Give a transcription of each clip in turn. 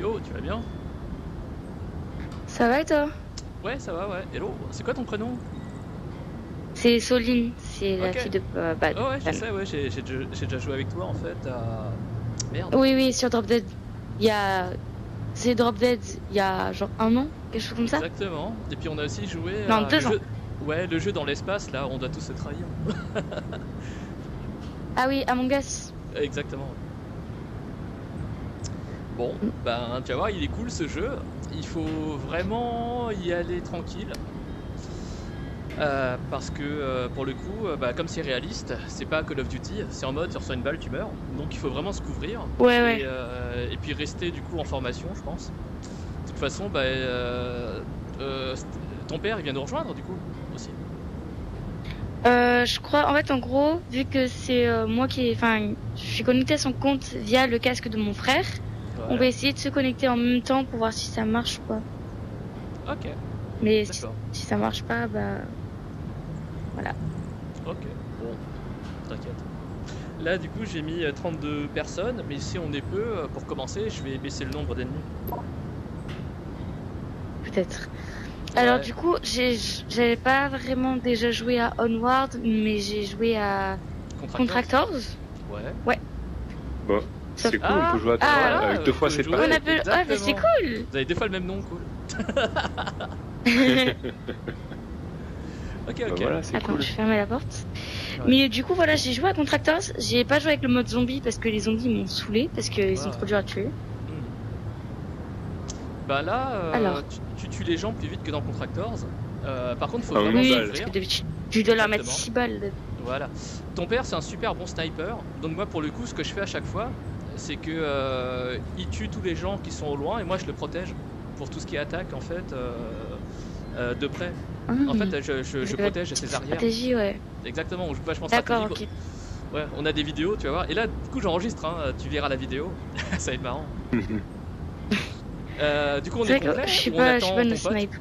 Yo, tu vas bien? Ça va et toi? Ouais, ça va, ouais. Hello, c'est quoi ton prénom? C'est Soline, c'est la Ok. fille de Oh ouais, je Dan. sais, ouais, j'ai déjà joué avec toi en fait à... Merde. Oui, oui, sur Drop Dead. Il y a... C'est Drop Dead il y a genre 1 an, quelque chose comme ça? Exactement. Et puis on a aussi joué Non, à 2 ans. jeu... Ouais, le jeu dans l'espace, là, on doit tous se trahir. Ah oui, Among Us. Exactement. Bon, ben tu vas voir, il est cool ce jeu. Il faut vraiment y aller tranquille. Parce que pour le coup, comme c'est réaliste, c'est pas Call of Duty, c'est en mode tu reçois une balle, tu meurs. Donc il faut vraiment se couvrir. Ouais, ouais. Et puis rester du coup en formation, je pense. De toute façon, ton père il vient nous rejoindre du coup aussi. Je crois, en fait, en gros, vu que c'est moi qui... Enfin, je suis connectée à son compte via le casque de mon frère, on va essayer de se connecter en même temps pour voir si ça marche ou pas. Ok. Mais si ça marche pas, bah... Voilà. Ok, bon, t'inquiète. Là, du coup, j'ai mis 32 personnes, mais si on est peu, pour commencer, je vais baisser le nombre d'ennemis. Peut-être. Ouais. Alors du coup, j'avais pas vraiment déjà joué à Onward, mais j'ai joué à Contractors. Ouais. Ouais. Bon, c'est cool, on peut jouer à trois, avec 2 fois c'est pas. On appelle... Ah, mais c'est cool. Vous avez 2 fois le même nom, cool. Ok, ok. Voilà, c'est Attends, cool. je ferme la porte. Ouais. Mais du coup, voilà, j'ai joué à Contractors. J'ai pas joué avec le mode zombie parce que les zombies m'ont saoulé, parce qu'ils sont trop durs à tuer. Bah là, Alors. tu tues les gens plus vite que dans Contractors. Par contre, faut Ah, vraiment Oui, s'ouvrir. parce que tu dois leur mettre 6 balles. Voilà. Ton père, c'est un super bon sniper. Donc moi, pour le coup, ce que je fais à chaque fois, c'est que il tue tous les gens qui sont au loin et moi, je le protège pour tout ce qui est attaque, en fait, de près. En fait, je protège ses arrières. Stratégie, ouais. Exactement, on joue vachement D'accord, stratégique. ok. Ouais, on a des vidéos, tu vas voir. Et là, du coup, j'enregistre, hein, tu verras la vidéo. Ça va être marrant. Du coup, on est complet. Je suis on pas attend bonne ton au pote. snipe.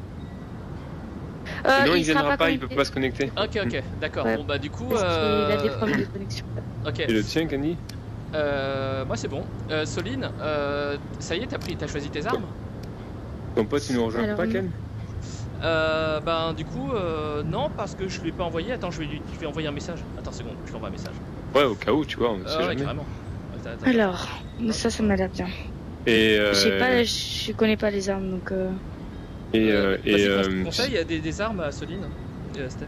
Non, il viendra pas, il peut pas se connecter. Ok, ok, d'accord. Ouais. Bon, bah, du coup. Parce qu'il a des problèmes de connexion. Ok. Et le tien, Candy? Moi, c'est bon. Soline, ça y est, t'as choisi tes armes? Ton pote, il nous rejoint pas, Ken? Du coup, non, parce que je lui ai pas envoyé. Attends, je vais envoyer un message. Attends, seconde, je lui envoie un message. Ouais, au cas où, tu vois, on sait jamais. Carrément. Attends. Alors, ça m'a l'air bien. Et Je connais pas les armes, donc... Conseil, il y a des armes à Soline, Steph.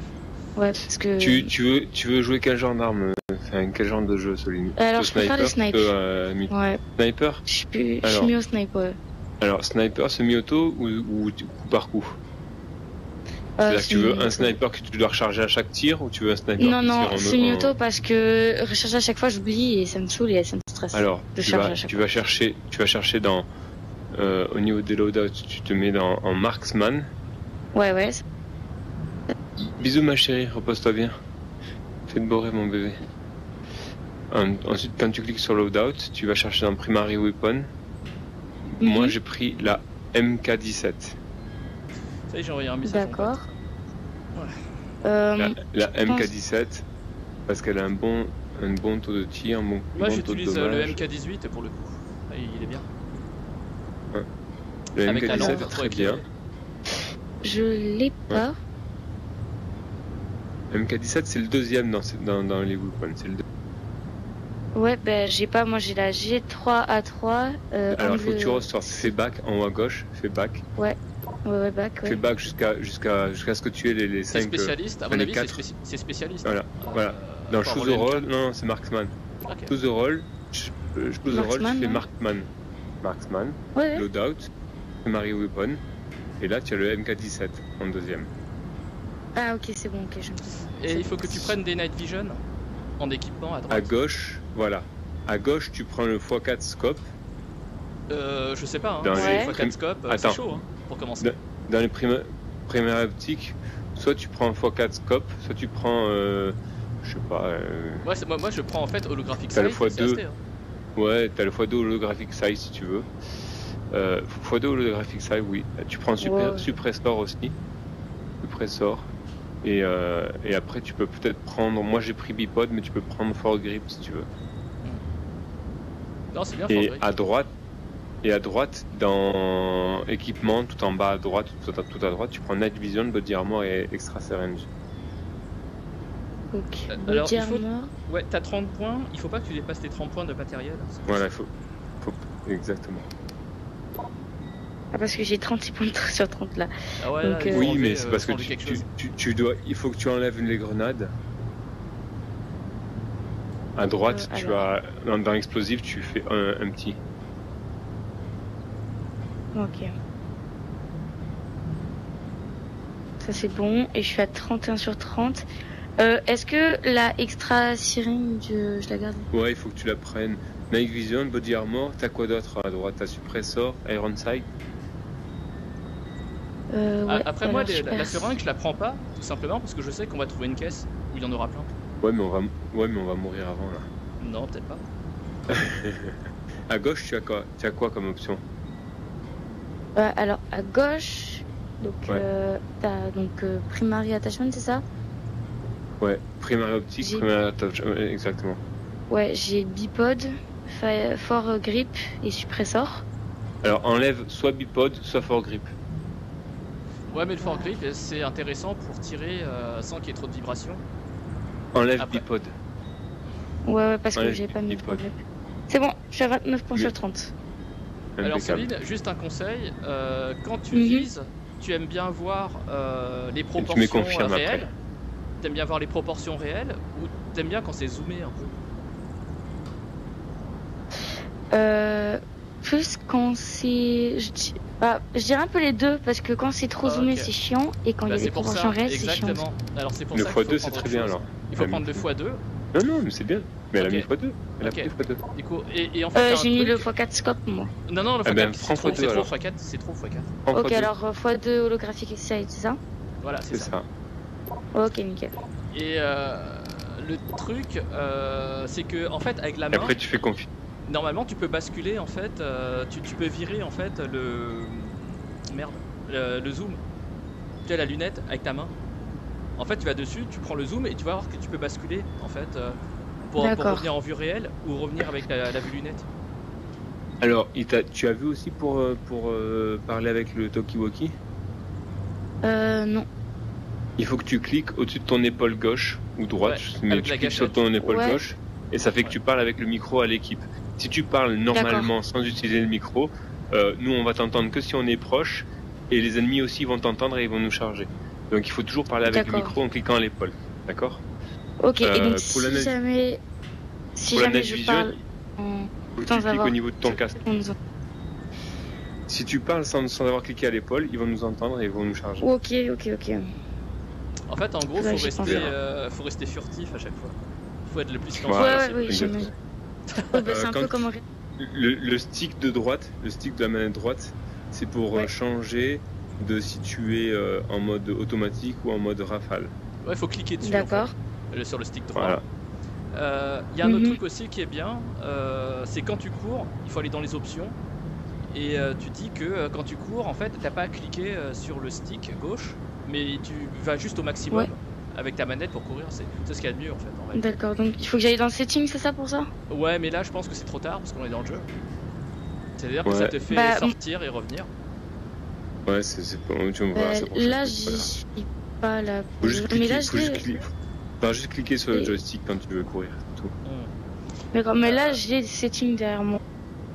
Ouais, parce que... Tu veux jouer quel genre d'arme? Enfin, quel genre de jeu, Soline? Alors, je préfère les snipes. Ouais. Sniper? Je suis mis au snipe, ouais. Alors, sniper, semi-auto ou coup par coup? C'est-à-dire que tu veux un sniper que tu dois recharger à chaque tir ou tu veux un sniper Non, non, semi-auto parce que recharger à chaque fois j'oublie et ça me saoule et ça me stresse. Alors, tu vas chercher dans... au niveau des loadouts, tu te mets en marksman. Ouais. Bisous ma chérie, repose-toi bien. Fais de beurrer mon bébé. Ensuite, quand tu cliques sur loadout, tu vas chercher dans primary weapon. Moi, j'ai pris la MK17. Ça y est, j'ai envoyé un message. D'accord. Ouais. La MK17, parce qu'elle a un bon taux de tir, Moi, j'utilise le MK18 pour le coup. Il est bien. Ouais. Le avec MK17 est très bien. Je l'ai pas. MK17, c'est le deuxième dans les weapons. C'est le Ouais, j'ai pas. Moi, j'ai la G3A3. Alors, il faut que tu ressortes. Fais back en haut à gauche. Fais back. Ouais, back. Ouais. Fais back jusqu'à ce que tu aies les 5. C'est spécialiste, à mon avis, c'est spécialiste. Voilà. Dans Choose the Roll, non, c'est Marksman. Okay. Choose the Roll, tu fais Marksman. Ouais. Loadout, Primary Weapon. Et là, tu as le MK17 en deuxième. Ah, ok, c'est bon, ok, je me dis. Et il faut que tu prennes des Night Vision en équipement à droite. À gauche, voilà. À gauche, tu prends le x4 scope. Je sais pas, hein. Dans les x4 scope, c'est chaud, hein, pour commencer. Dans les premières optiques, soit tu prends un x4 scope, soit tu prends, je sais pas... Moi, je prends en fait holographic size. T'as le x2. Ouais, t'as le x2 holographic size si tu veux. x2 holographic size, oui. Tu prends suppressor aussi. Suppressor. Et après, tu peux peut-être prendre... Moi, j'ai pris bipod, mais tu peux prendre foregrip si tu veux. Non, c'est bien. Et à droite, Et à droite, dans équipement, tout en bas à droite, tout à droite, tu prends Night Vision, Body Armor et Extra Syringe. Ok. Alors, Body il faut... armor. Ouais, t'as 30 points, il faut pas que tu dépasses tes 30 points de matériel. Voilà, il faut... Exactement. Ah, parce que j'ai 36 points sur 30 là. Ah ouais, Donc, là, il faut Oui, enlever, mais c'est parce que enlever quelque chose. tu dois... Il faut que tu enlèves les grenades. À droite, tu as... Dans explosif, tu fais un petit. Ok. Ça c'est bon. Et je suis à 31 sur 30. Est-ce que la extra syringe, je la garde? Ouais, il faut que tu la prennes. Night Vision, Body Armor, t'as quoi d'autre à droite? T'as Suppressor, Iron Sight. Ouais, Après moi, alors, la seringue, je la prends pas, tout simplement parce que je sais qu'on va trouver une caisse où il y en aura plein. Ouais, mais on va mourir avant là. Non, peut-être pas. À gauche, tu as quoi comme option? Alors à gauche, donc t'as donc Primary Attachment, c'est ça? Ouais, Primary Optique, Primary Attachment, exactement. Ouais, j'ai Bipod, Fort Grip et Suppressor. Alors enlève soit Bipod, soit Fort Grip. Ouais, mais le Fort Grip, c'est intéressant pour tirer sans qu'il y ait trop de vibrations. Enlève Après... Bipod. Ouais, parce que Enlève j'ai pas mis Bipod. de grip. C'est bon, je suis à 29 points sur 30. Alors Impeccable. Céline, juste un conseil, quand tu vises, tu aimes bien voir les proportions réelles. T'aimes bien voir les proportions réelles ou t'aimes bien quand c'est zoomé un peu? Plus quand c'est... je dirais un peu les deux, parce que quand c'est trop zoomé c'est chiant, et quand il y a des proportions réelles c'est chiant. Exactement. Alors c'est pour le ça qu'il faut x2 c'est très bien alors. Il faut prendre le x2. Non, mais c'est bien. Mais elle a mis x2. Elle a pris x2. Du coup, et en fait, j'ai mis le x4 scope moi. Non, le x4 c'est trop x4, c'est trop x4. Ok, alors x2 holographique sight, c'est ça? Voilà, c'est ça. Ok, nickel. Et le truc, c'est que en fait avec la main. Après tu fais confiance. Normalement, tu peux basculer en fait, tu peux virer en fait le zoom. Tu as la lunette avec ta main. En fait, tu vas dessus, tu prends le zoom et tu vas voir que tu peux basculer en fait pour revenir en vue réelle ou revenir avec la vue lunette. Alors, tu as vu aussi pour parler avec le talkie-walkie? Non. Il faut que tu cliques au-dessus de ton épaule gauche ou droite, mais tu cliques sur ton épaule gauche et ça fait que tu parles avec le micro à l'équipe. Si tu parles normalement sans utiliser le micro, nous on va t'entendre que si on est proche et les ennemis aussi vont t'entendre et ils vont nous charger. Donc il faut toujours parler avec le micro en cliquant à l'épaule, d'accord? Ok, et donc si jamais je parle sans avoir... au niveau de ton casque. Si tu parles sans avoir cliqué à l'épaule, ils vont nous entendre et ils vont nous charger. Ok. En fait, en gros, faut rester furtif à chaque fois. Faut être le plus silencieux. Oui, j'imagine. C'est un peu comme le stick de droite, le stick de la manette droite, c'est pour changer de si tu es en mode automatique ou en mode rafale. Ouais, faut cliquer dessus. D'accord. En fait, sur le stick droit. Voilà. Y a un autre truc aussi qui est bien, c'est quand tu cours, il faut aller dans les options. Et tu dis que quand tu cours, en fait, t'as pas à cliquer sur le stick gauche, mais tu vas juste au maximum avec ta manette pour courir. C'est ce qu'il y a de mieux en fait. D'accord, donc il faut que j'aille dans le setting, c'est ça pour ça? Ouais, mais là je pense que c'est trop tard parce qu'on est dans le jeu. C'est-à-dire que ça te fait sortir et revenir. Ouais, c'est pas. Tu me vois, là, j'y suis pas là. Faut juste cliquer sur le joystick quand tu veux courir. Tout. D'accord, mais là j'ai le setting derrière moi.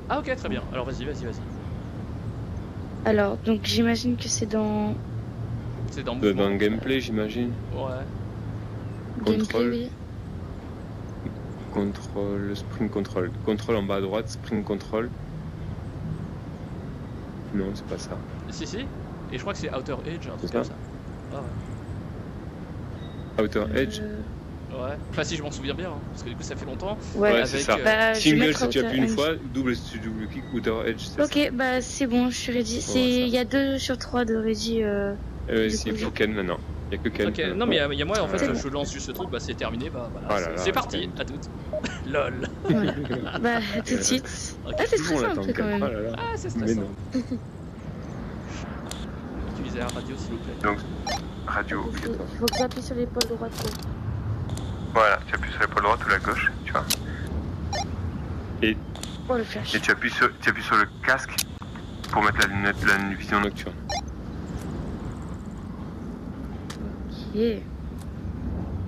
Ah ok, très bien. Alors vas-y. Alors, donc j'imagine que c'est dans... C'est dans le gameplay, j'imagine. Ouais. Contrôle. Contrôle, sprint control. Contrôle en bas à droite, sprint control. Non, c'est pas ça. Si. Et je crois que c'est Outer Edge, un truc comme ça. Ah ouais. Outer Edge Ouais. Enfin, si je m'en souviens bien, parce que du coup ça fait longtemps. Ouais, c'est ça. Single si tu appuies une fois, double si tu double-cliques, Outer Edge, c'est ça. Ok, bah c'est bon, je suis ready. Il y a 2 sur 3 de ready. C'est pour Ken maintenant. Il y a que Ken. Ok, non mais il y a moi en fait, je lance juste ce truc, bah c'est terminé, bah voilà. C'est parti, à toutes. Lol. Bah tout de suite. Ah, c'est stressant un peu quand même. Ah, c'est stressant. Utilisez la radio s'il vous plaît. Donc, radio. Il faut que j'appuie sur l'épaule droite. Voilà, tu appuies sur l'épaule droite ou la gauche, tu vois. Et Oh le flash. Et tu appuies sur le casque pour mettre la vision nocturne. Ok.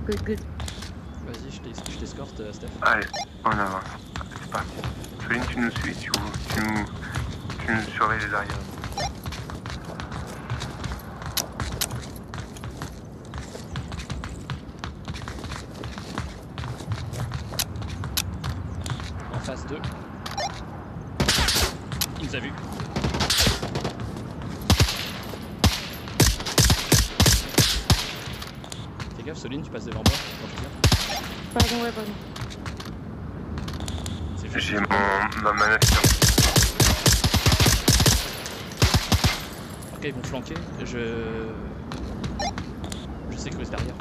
Good, good. Vas-y, je t'escorte, Steph. Allez, on avance. C'est parti. Soline, tu nous suis, tu nous surveilles les arrières. En phase 2. Il nous a vu. Fais gaffe, Soline, tu passes devant moi quand je viens. Pardon, ouais, pardon. J'ai ma manette sur. Ok, ils vont flanquer. Je sécurise derrière.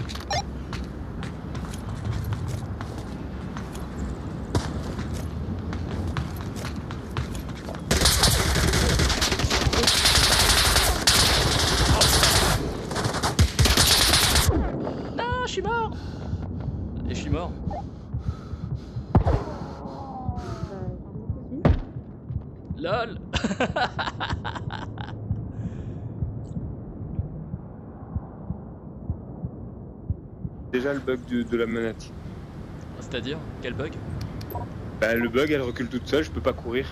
Non, je suis mort. Et je suis mort. LOL. Déjà le bug de la manette. C'est-à-dire, quel bug? Bah le bug, elle recule toute seule, je peux pas courir.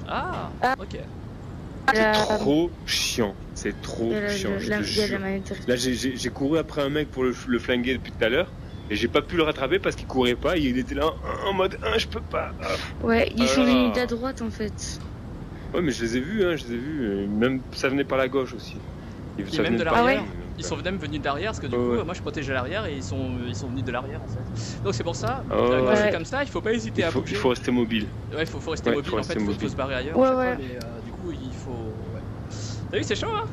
Ah, ok. C'est trop chiant, c'est trop chiant, je te jure. Là j'ai couru après un mec pour le flinguer depuis tout à l'heure. Et j'ai pas pu le rattraper parce qu'il courait pas, il était là en mode je peux pas. Ouais, ils sont venus à droite en fait. Ouais, mais je les ai vus, même ça venait par la gauche aussi. Et même de l'arrière. Ils sont même venus de l'arrière parce que du coup, moi je protégeais l'arrière et ils sont venus de l'arrière en fait. Donc c'est pour ça, quand c'est comme ça, il faut pas hésiter à bouger. Il faut rester mobile. Ouais, il faut rester mobile en fait, il faut se barrer ailleurs. Ouais. Mais du coup, il faut. Ouais. T'as vu, c'est chaud hein?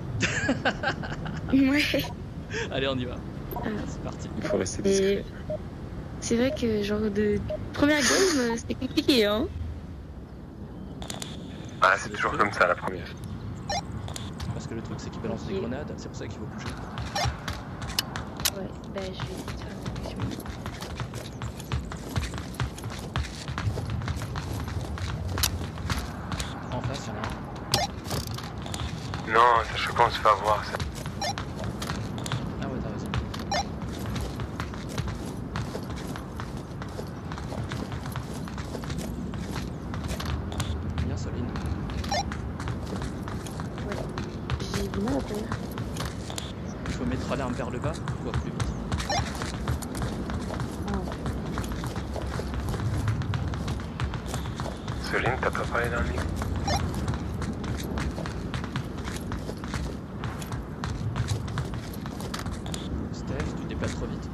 Ouais. Allez, on y va. C'est parti. Il faut rester discret. C'est vrai que genre de première game, c'était compliqué hein. Ah, c'est toujours comme ça la première. Parce que le truc c'est qu'il balance des grenades, c'est pour ça qu'il faut bouger. Ouais, bah je vais essayer de faire une action. En face, il y en a un. Non, ça je pense se faire voir ça. Ah ouais, t'as raison. Bien, Soline. J'ai du mal à courir. Il faut mettre l'alarme vers le bas pour pouvoir plus vite. Soline, t'as pas parlé dans le micro? Steph, tu déplaces trop vite.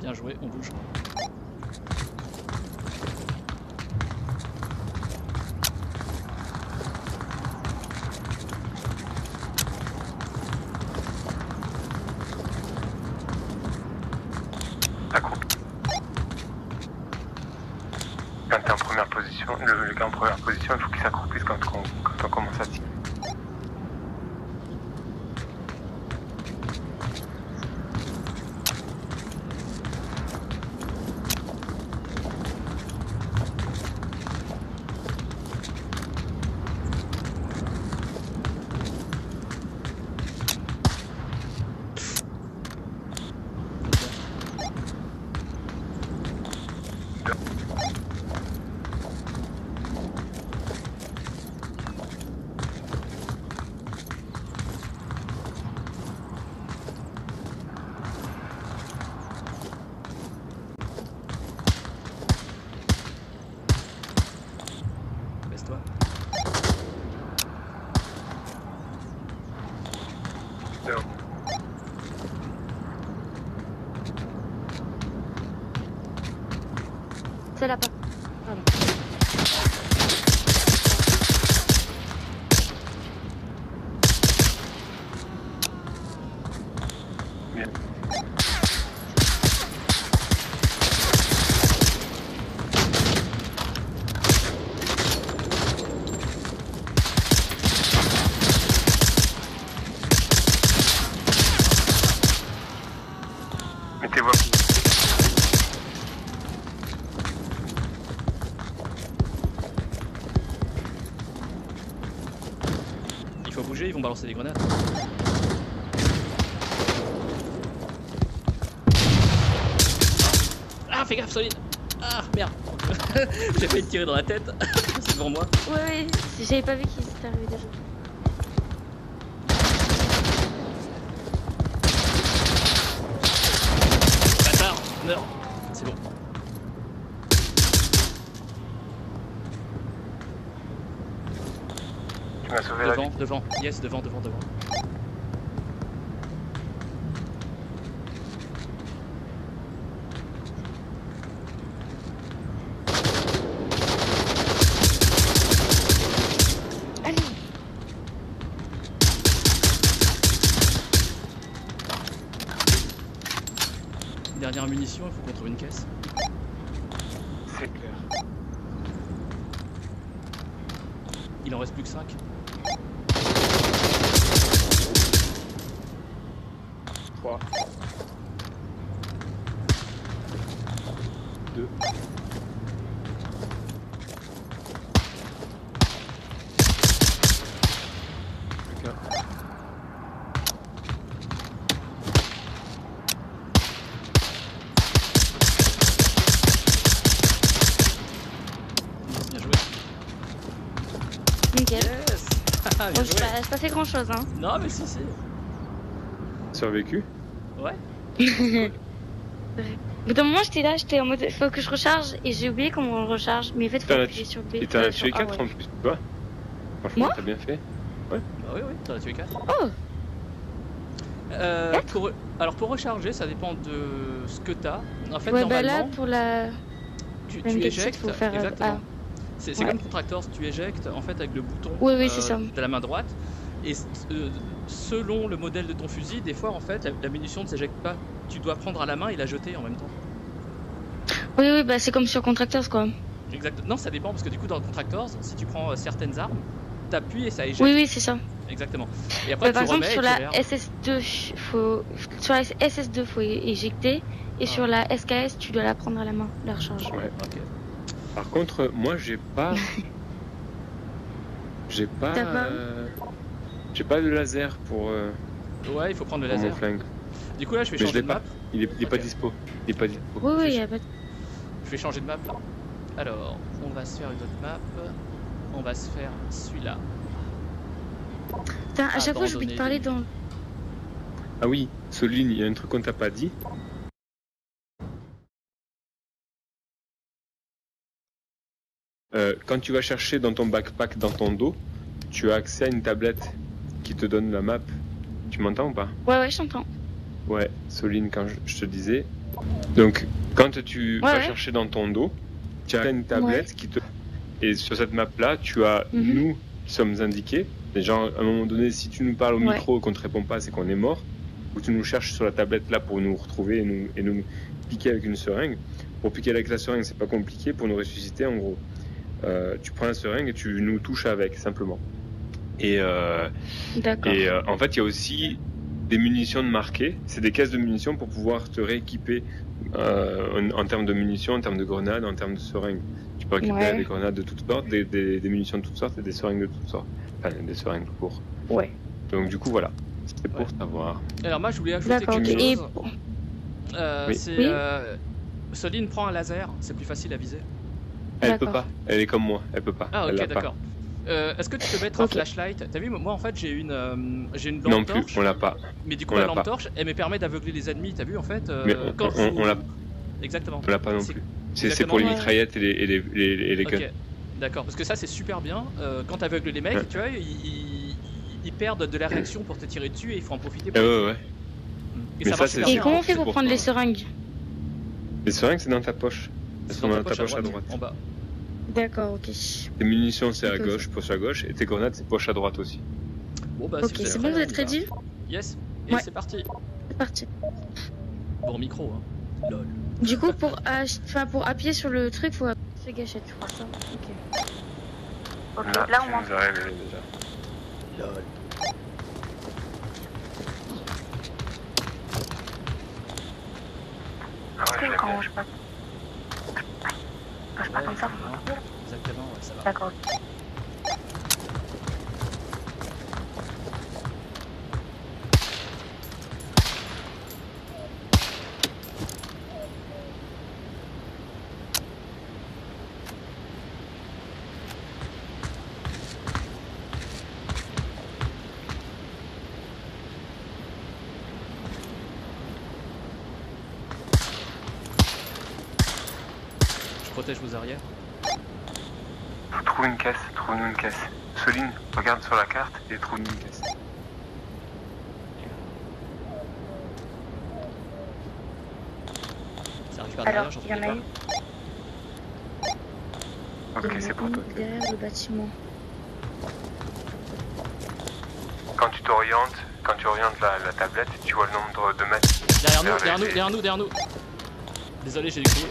Bien joué, on bouge. Quand t'es en première position, le gars en première position, il faut qu'il s'accroupisse quand on commence à tirer. Baisse-toi. Non. C'est là-bas. Pardon. Bien. balancer des grenades. Ah, fais gaffe, Soline. Ah, merde. J'ai failli te tirer dans la tête. C'est devant moi. Ouais, j'avais pas vu qu'ils étaient arrivés déjà. Bâtard, meurs. C'est bon. Tu m'as sauvé la vie. Devant. Yes, devant. Dernière munition, il faut qu'on trouve une caisse. C'est clair. Il en reste plus que 5. 3. 2. Plus qu'un. Bien joué. Nickel. Yes. Ah, bien Bon, joué. j'ai pas fait grand chose, hein. Non, mais si. Survécu? Ouais. Au bout d'un moment, j'étais en mode faut que je recharge et j'ai oublié comment on recharge. Mais en fait, faut appuyer sur B. Et t'en as sur tué A, 4 ouais. en plus, tu vois? Franchement, Moi t'as bien fait. Bah oui, t'en as tué 4. Oh, Alors pour recharger, ça dépend de ce que t'as. En fait, ouais, bah normalement, là, pour la. tu Même éjectes. faut faire, Exactement. C'est Ouais. comme Contractors, tu éjectes en fait avec le bouton Oui, c'est ça. de la main droite. Et selon le modèle de ton fusil, des fois en fait la munition ne s'éjecte pas. Tu dois prendre à la main et la jeter en même temps. Oui, bah c'est comme sur Contractors quoi. Exact. Non, ça dépend parce que du coup dans Contractors, si tu prends certaines armes, t'appuies et ça éjecte. Oui, c'est ça. Exactement. Et après Par tu exemple, remets sur et tu la réarmes. SS2, faut éjecter. Et sur la SKS, tu dois la prendre à la main, la recharge. Ouais. Ok. Par contre, moi, j'ai pas. T'as pas J'ai pas de laser pour Ouais, il faut prendre le mon laser. flingue. Du coup là, je vais Mais je changer l'ai de pas. map. Il est pas Ok. dispo. Il est pas dispo. Oui, y a pas de. Je vais changer de map là. Alors, on va se faire une autre map. On va se faire celui-là. Putain, à chaque fois, j'oublie de parler dans. Ah oui, Soline, il y a un truc qu'on t'a pas dit. Quand tu vas chercher dans ton backpack, dans ton dos, tu as accès à une tablette qui te donne la map. Tu m'entends ou pas? Ouais, je t'entends. Ouais, Soline, quand je te disais. Donc, quand tu vas chercher dans ton dos, tu as une tablette qui te. Et sur cette map-là, tu as nous qui sommes indiqués. Les gens, à un moment donné, si tu nous parles au micro et qu'on te répond pas, c'est qu'on est mort. Ou tu nous cherches sur la tablette là pour nous retrouver et nous piquer avec une seringue. Pour piquer avec la seringue, c'est pas compliqué. Pour nous ressusciter, en gros, tu prends la seringue et tu nous touches avec, simplement. Et en fait, il y a aussi des munitions de marquées. C'est des caisses de munitions pour pouvoir te rééquiper en termes de munitions, en termes de grenades, en termes de seringues. Tu peux récupérer des grenades de toutes sortes, des munitions de toutes sortes et des seringues de toutes sortes. Enfin, des seringues tout court. Ouais. Donc du coup, voilà. C'était pour savoir. Alors moi, je voulais ajouter quelque chose. Oui. Soline prend un laser, c'est plus facile à viser. Elle peut pas. Elle est comme moi. Elle peut pas. Ah elle ok, l'a d'accord. Est-ce que tu peux mettre un flashlight? T'as vu, moi en fait j'ai une lampe non torche. plus, on l'a pas. Mais du coup la lampe torche, elle me permet d'aveugler les ennemis. T'as vu en fait Mais on l'a. Exactement. On l'a pas non plus. C'est pour les mitraillettes et les guns. Ok, d'accord. Parce que ça c'est super bien. Quand t'aveugles les mecs, tu vois, ils perdent de la réaction pour te tirer dessus et il faut en profiter. Pour ouais. Et comment on fait pour prendre les seringues? Les seringues c'est dans ta poche. Elles sont dans ta poche à droite. En bas. D'accord, ok. Tes munitions c'est à gauche, poche à gauche, et tes grenades c'est poche à droite aussi. Bon bah ok, c'est bon, vous êtes ready? Yes, et c'est parti. C'est parti. Bon micro, hein. Lol. Du coup, pour appuyer sur le truc, faut appuyer sur gâchette, je crois ça. Ok. Ok, là on monte. Lol. Quand on range pas. Range pas comme ça. Exactement, ouais, ça va. D'accord. protège vos arrières. Trouve une caisse, trouve-nous une caisse. Soline, regarde sur la carte et trouve-nous une caisse. Ça arrive par derrière, Alors, j'en il y en a pas. eu. Ok, c'est pour toi. Derrière le bâtiment. Quand tu orientes la tablette, tu vois le nombre de mètres. Derrière nous. Désolé, j'ai crié.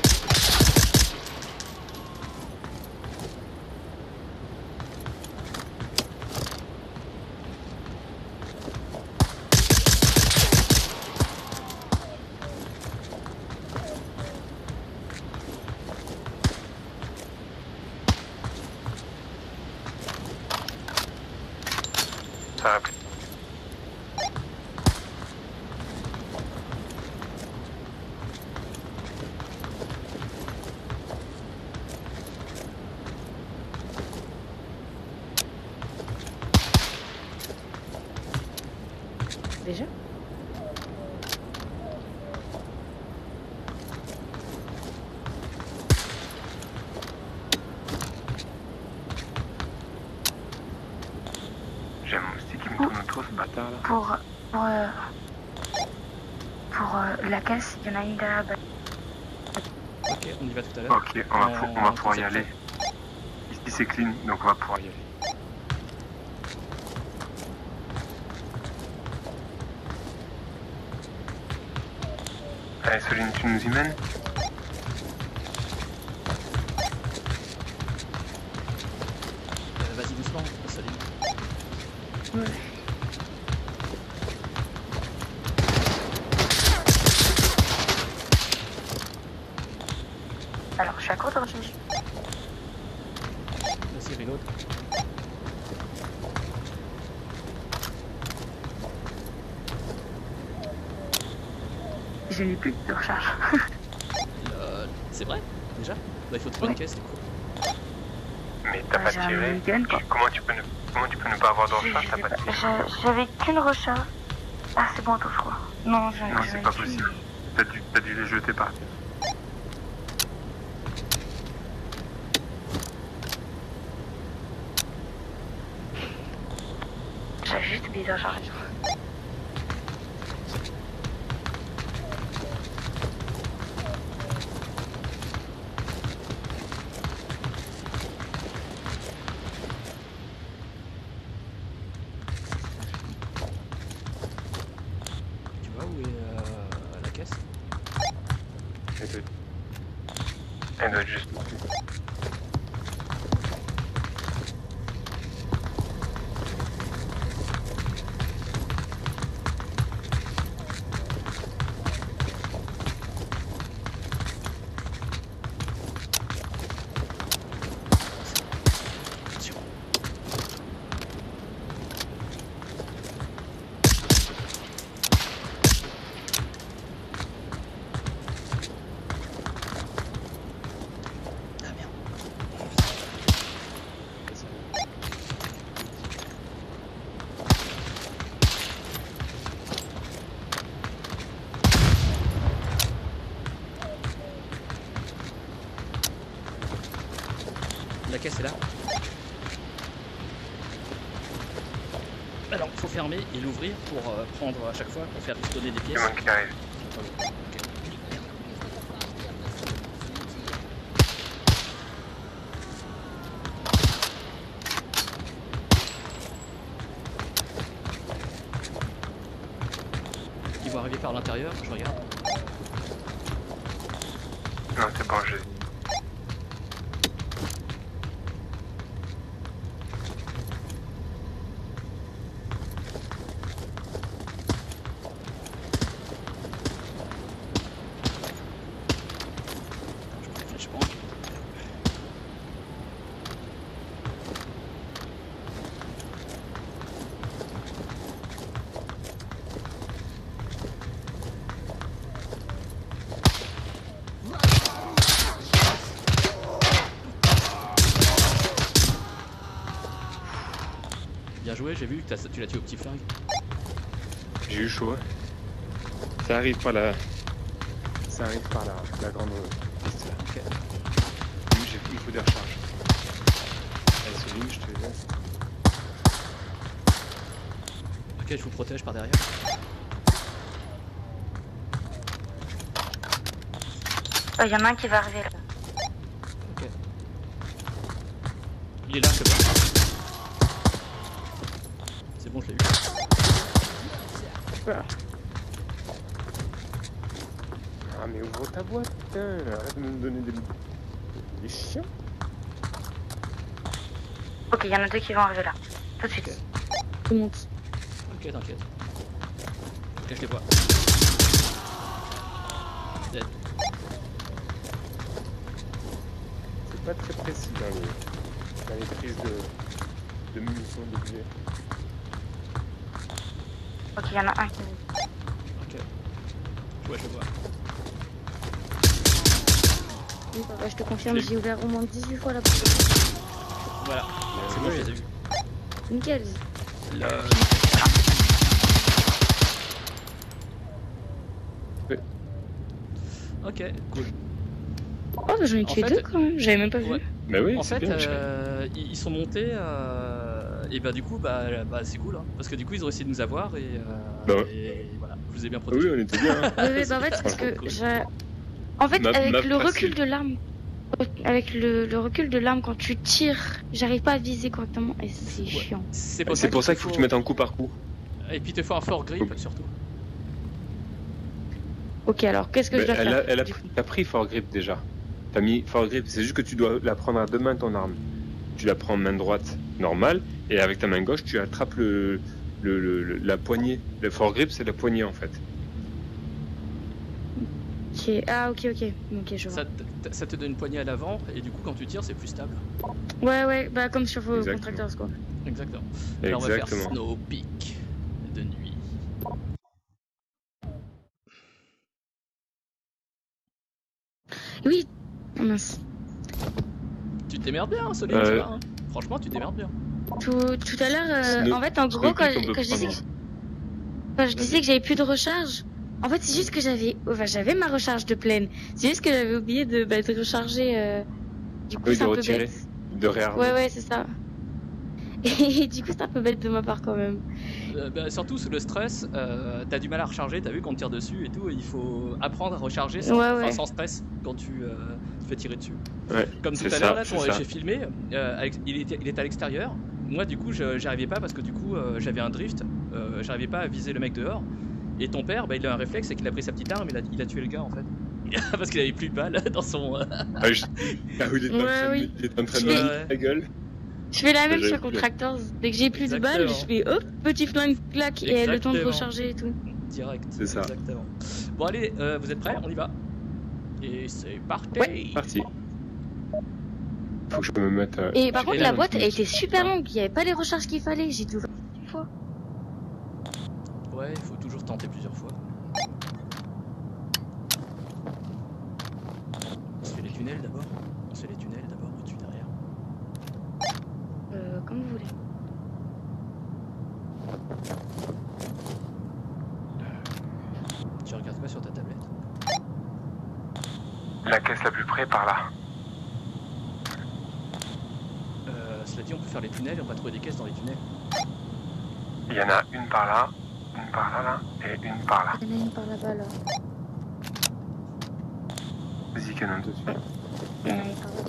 Ça va plus. Déjà? J'ai mon stick qui me tourne autour, ce bâtard là. Pour la caisse, il y en a une derrière. Ok, on y va tout à l'heure. Ok, on va pouvoir y aller. Ici c'est clean, donc on va pouvoir y aller. Allez Soline, tu nous y mènes? Vas-y doucement, Saline. Ouais. Alors, je suis à court de recharge. Vas-y, reload. Je n'ai plus de recharge. C'est vrai, déjà? Bah, il faut trouver une caisse, du coup. Mais t'as pas J'ai un tiré. minigun, quoi. Comment tu peux ne pas avoir de recharge? T'as pas tiré. J'avais qu'une recharge. Ah, c'est bon, tout, je crois. Non, j'en Non, ai c'est pas qu'une. possible. T'as dû les jeter par terre. J'avais juste oublié de recharger. Tu vois où est la caisse? Elle doit être juste. Attention. Ah merde. La caisse est là. Alors, il faut fermer et l'ouvrir pour prendre à chaque fois, pour faire exploser des C'est pièces. moi qui arrive. Ils vont arriver par l'intérieur, je regarde. Non, c'est bon, je. Je prends le flashbang. Bien joué, j'ai vu que tu l'as tué au petit flingue. J'ai eu chaud. Ça arrive par la grande piste là. Ok. il faut des recharges. Allez, Céline, je te laisse. Ok, je vous protège par derrière. Il y en a un qui va arriver là. Ok. Il est là, c'est bon. C'est bon, je l'ai eu. Ah mais ouvre ta boîte, putain, arrête de me donner des chiens. Ok, il y en a deux qui vont arriver là. Tout de suite. Je monte. Ok, t'inquiète. Ok, je les vois. Dead. C'est pas très précis dans les prises de munitions d'objets. Ok, il y en a un qui. Ok. Ouais, je le vois. Oui, bah, je te confirme, j'ai ouvert au moins 18 fois la porte. Voilà, c'est bon, je les ai vus. Nickel. Ok, cool. Oh, bah, j'en ai tué deux quand même, j'avais même pas vu. Ouais. Bah oui, En c'est fait, bien. ils sont montés et bah du coup, bah c'est cool, hein, parce que du coup, ils ont essayé de nous avoir et voilà, je vous ai bien Oui, protégé. on était bien. Hein. Oui, bah, en fait, c'est parce que j'ai. En fait, avec le recul de l'arme, quand tu tires, j'arrive pas à viser correctement et c'est chiant. C'est pour ça qu'il faut que tu mettes un coup par coup. Et puis, il te faut un fort grip surtout. Ok, alors qu'est-ce que je dois faire? T'as pris fort grip déjà. T'as mis fort grip, c'est juste que tu dois la prendre à deux mains ton arme. Tu la prends en main droite normale et avec ta main gauche tu attrapes la poignée. Le fort grip c'est la poignée en fait. Ok, ah ok, je vois. Ça te donne une poignée à l'avant et du coup quand tu tires c'est plus stable. Ouais, bah comme sur vos contracteurs quoi. Exactement. Alors on va faire Snow Peak de nuit. Oui, oh mince. Tu t'émerdes bien, Solène, tu vois, hein. Franchement, tu t'émerdes bien. Tout à l'heure, en fait, en gros, quand je disais que j'avais plus de recharge, en fait, c'est juste que j'avais ma recharge de pleine. C'est juste que j'avais oublié de recharger. Du coup, c'est un peu bête. De réarmer. Ouais, c'est ça. Et du coup, c'est un peu bête de ma part quand même. Bah, surtout sous le stress, t'as du mal à recharger, t'as vu qu'on te tire dessus et tout, et il faut apprendre à recharger sans stress quand tu te fais tirer dessus. Ouais, comme tout à l'heure, là, j'ai filmé, il était à l'extérieur. Moi, du coup, j'arrivais pas parce que du coup, j'avais un drift, j'arrivais pas à viser le mec dehors. Et ton père, bah, il a un réflexe, c'est qu'il a pris sa petite arme et il a tué le gars en fait. Parce qu'il avait plus de balles dans son. Il est en train de mettre la gueule. Je fais la même sur Contractors. Dès que j'ai plus de balles, je fais hop, petit flingue, clac, et le temps de recharger et tout. Direct. C'est ça. Exactement. Bon, allez, vous êtes prêts? On y va. Et c'est parti. Ouais. Parti. Faut que je me mette. Et par contre, la boîte, elle était super longue. Il n'y avait pas les recharges qu'il fallait. J'ai dû ouvrir une fois. Ouais, il faut toujours tenter plusieurs fois. On se fait les tunnels d'abord. Au-dessus, derrière. Comme vous voulez. Tu regardes quoi sur ta tablette? La caisse la plus près par là. Cela dit, on peut faire les tunnels et on va trouver des caisses dans les tunnels. Il y en a une par là, et une par là. Il y en a une par là-bas là. Vas-y, canon tout de suite. Il y en a une par là.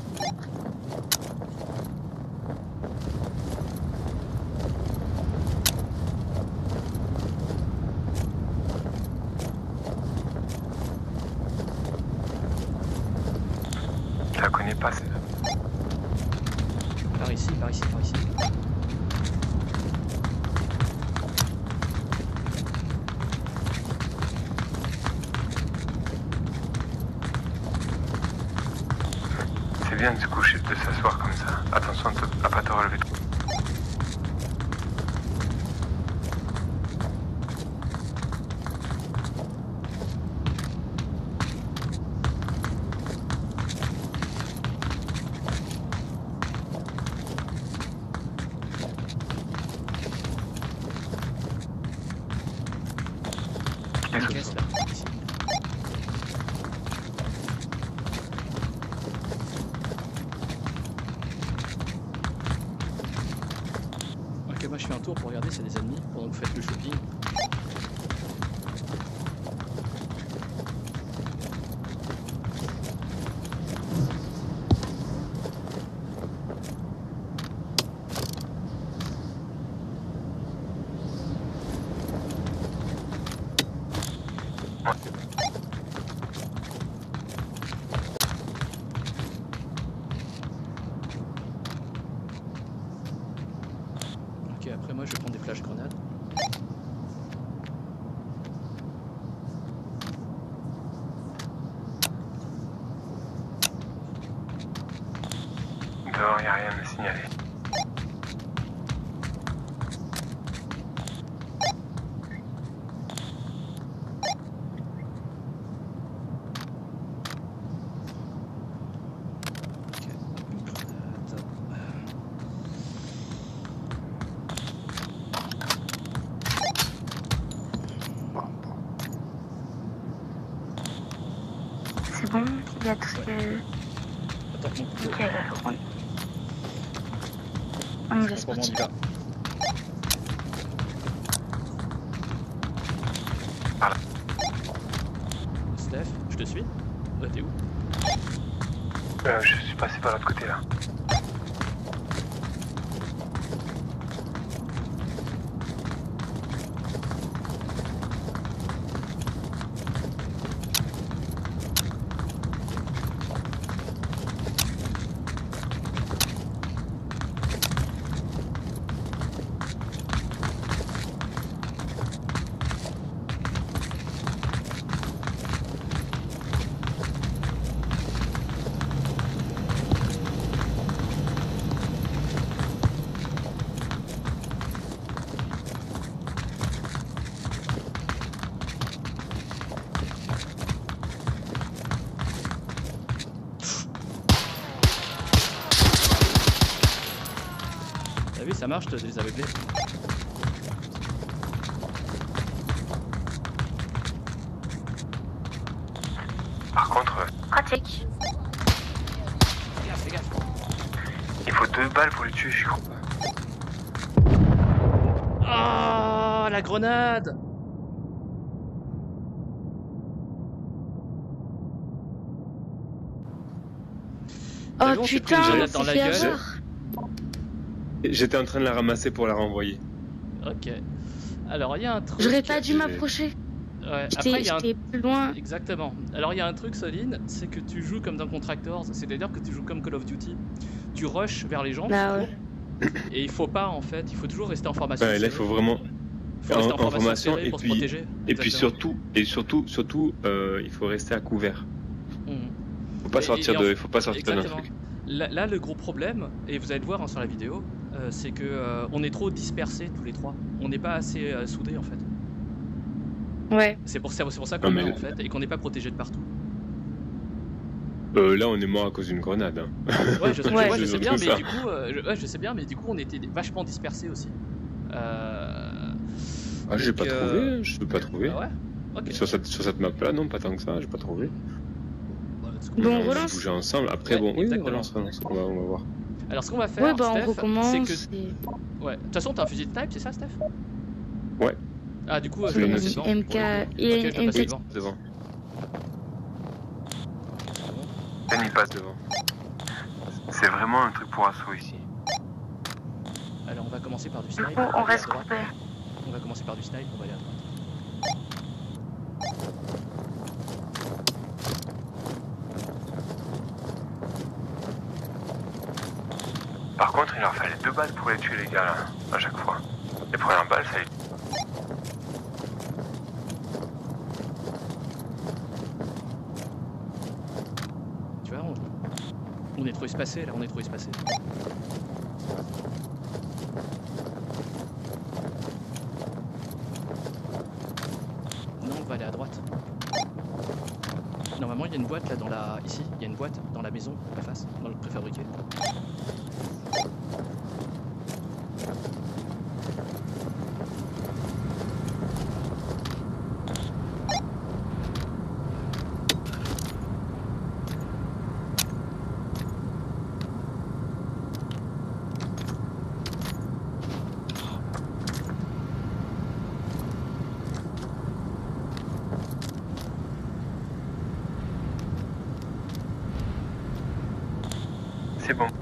Je la connais pas celle-là. Par ici. C'est bien de se coucher, de s'asseoir comme ça. Attention à pas te relever trop. Une caisse là, ici. fais un tour pour regarder s'il y a des ennemis pendant que vous faites le shopping. Ok, après moi je vais prendre des flashs grenades. Dehors, y a rien à signaler. Ok, une grenade. C'est bon, il y a tout ce que... Attends, mon couteau. Ok, on y va, c'est Pour moi, on parti. y va. Steph, je te suis. T'es où? Je suis passé par l'autre côté là. T'as vu, ça marche de les aveugler. Par contre, Pratique. Fais gaffe. il faut 2 balles pour le tuer, je crois pas. Ah, la grenade! Oh T'as vu, on s'est pris une putain, grenade c'est dans la fait gueule. avoir. J'étais en train de la ramasser pour la renvoyer. Ok. Alors, il y a un truc. J'aurais pas dû j'ai- m'approcher. Ouais, après, il y a un... J'étais plus loin. Exactement. Alors, il y a un truc, Soline, c'est que tu joues comme dans Contractors, c'est-à-dire que tu joues comme Call of Duty. Tu rushes vers les gens, Bah ouais. et il faut pas, en fait, il faut toujours rester en formation. Ouais, là, il faut vraiment. Faut rester en en formation formation, serrée et pour se puis- protéger. Et puis Exactement. surtout, il faut rester à couvert. Mhm. Faut pas Et- sortir et en- de, faut pas sortir d'un Exactement. truc. Là, le gros problème, et vous allez le voir hein, sur la vidéo, c'est que on est trop dispersés tous les trois. On n'est pas assez soudés en fait. Ouais. C'est pour ça qu'on Non, mais- meurt en fait et qu'on n'est pas protégé de partout. Là, on est mort à cause d'une grenade. Hein. Ouais, je sais, Ouais. ouais, je sais bien, C'est mais ça. du coup, ouais, je sais bien, mais du coup, on était vachement dispersés aussi. Ah, j'ai Donc, pas trouvé, je peux pas trouver. Ah ouais. Ok. Sur cette map-là, non, pas tant que ça, j'ai pas trouvé. Bah, ce qu'on Bon, va on faire- relance. Bouger ensemble. Après, Ouais, bon, oui, exactement. relance. On va voir. Alors, ce qu'on va faire, Ouais, bah on Steph, recommence. c'est que, et- ouais. De toute façon, t'as un fusil de type, c'est ça, Steph? Ouais. Ah, du coup, je C'est dois une passer devant. MK, pour le coup. il y a Ok, une je dois passer MK. devant. Devant. Ben, il passe. Devant. C'est vraiment un truc pour assaut ici. Alors, on va commencer par du snipe. Du coup, on va aller à reste droite. groupé. On va commencer par du snipe, on va aller à droite. Par contre, il leur fallait 2 balles pour les tuer, les gars, là, à chaque fois. Les premières balles, ça y est. Tu vois, on est trop espacé là, on est trop espacé. Non, on va aller à droite. Normalement, il y a une boîte là dans la. Ici, il y a une boîte dans la maison, en face, dans le préfabriqué. c'est bon. Ok,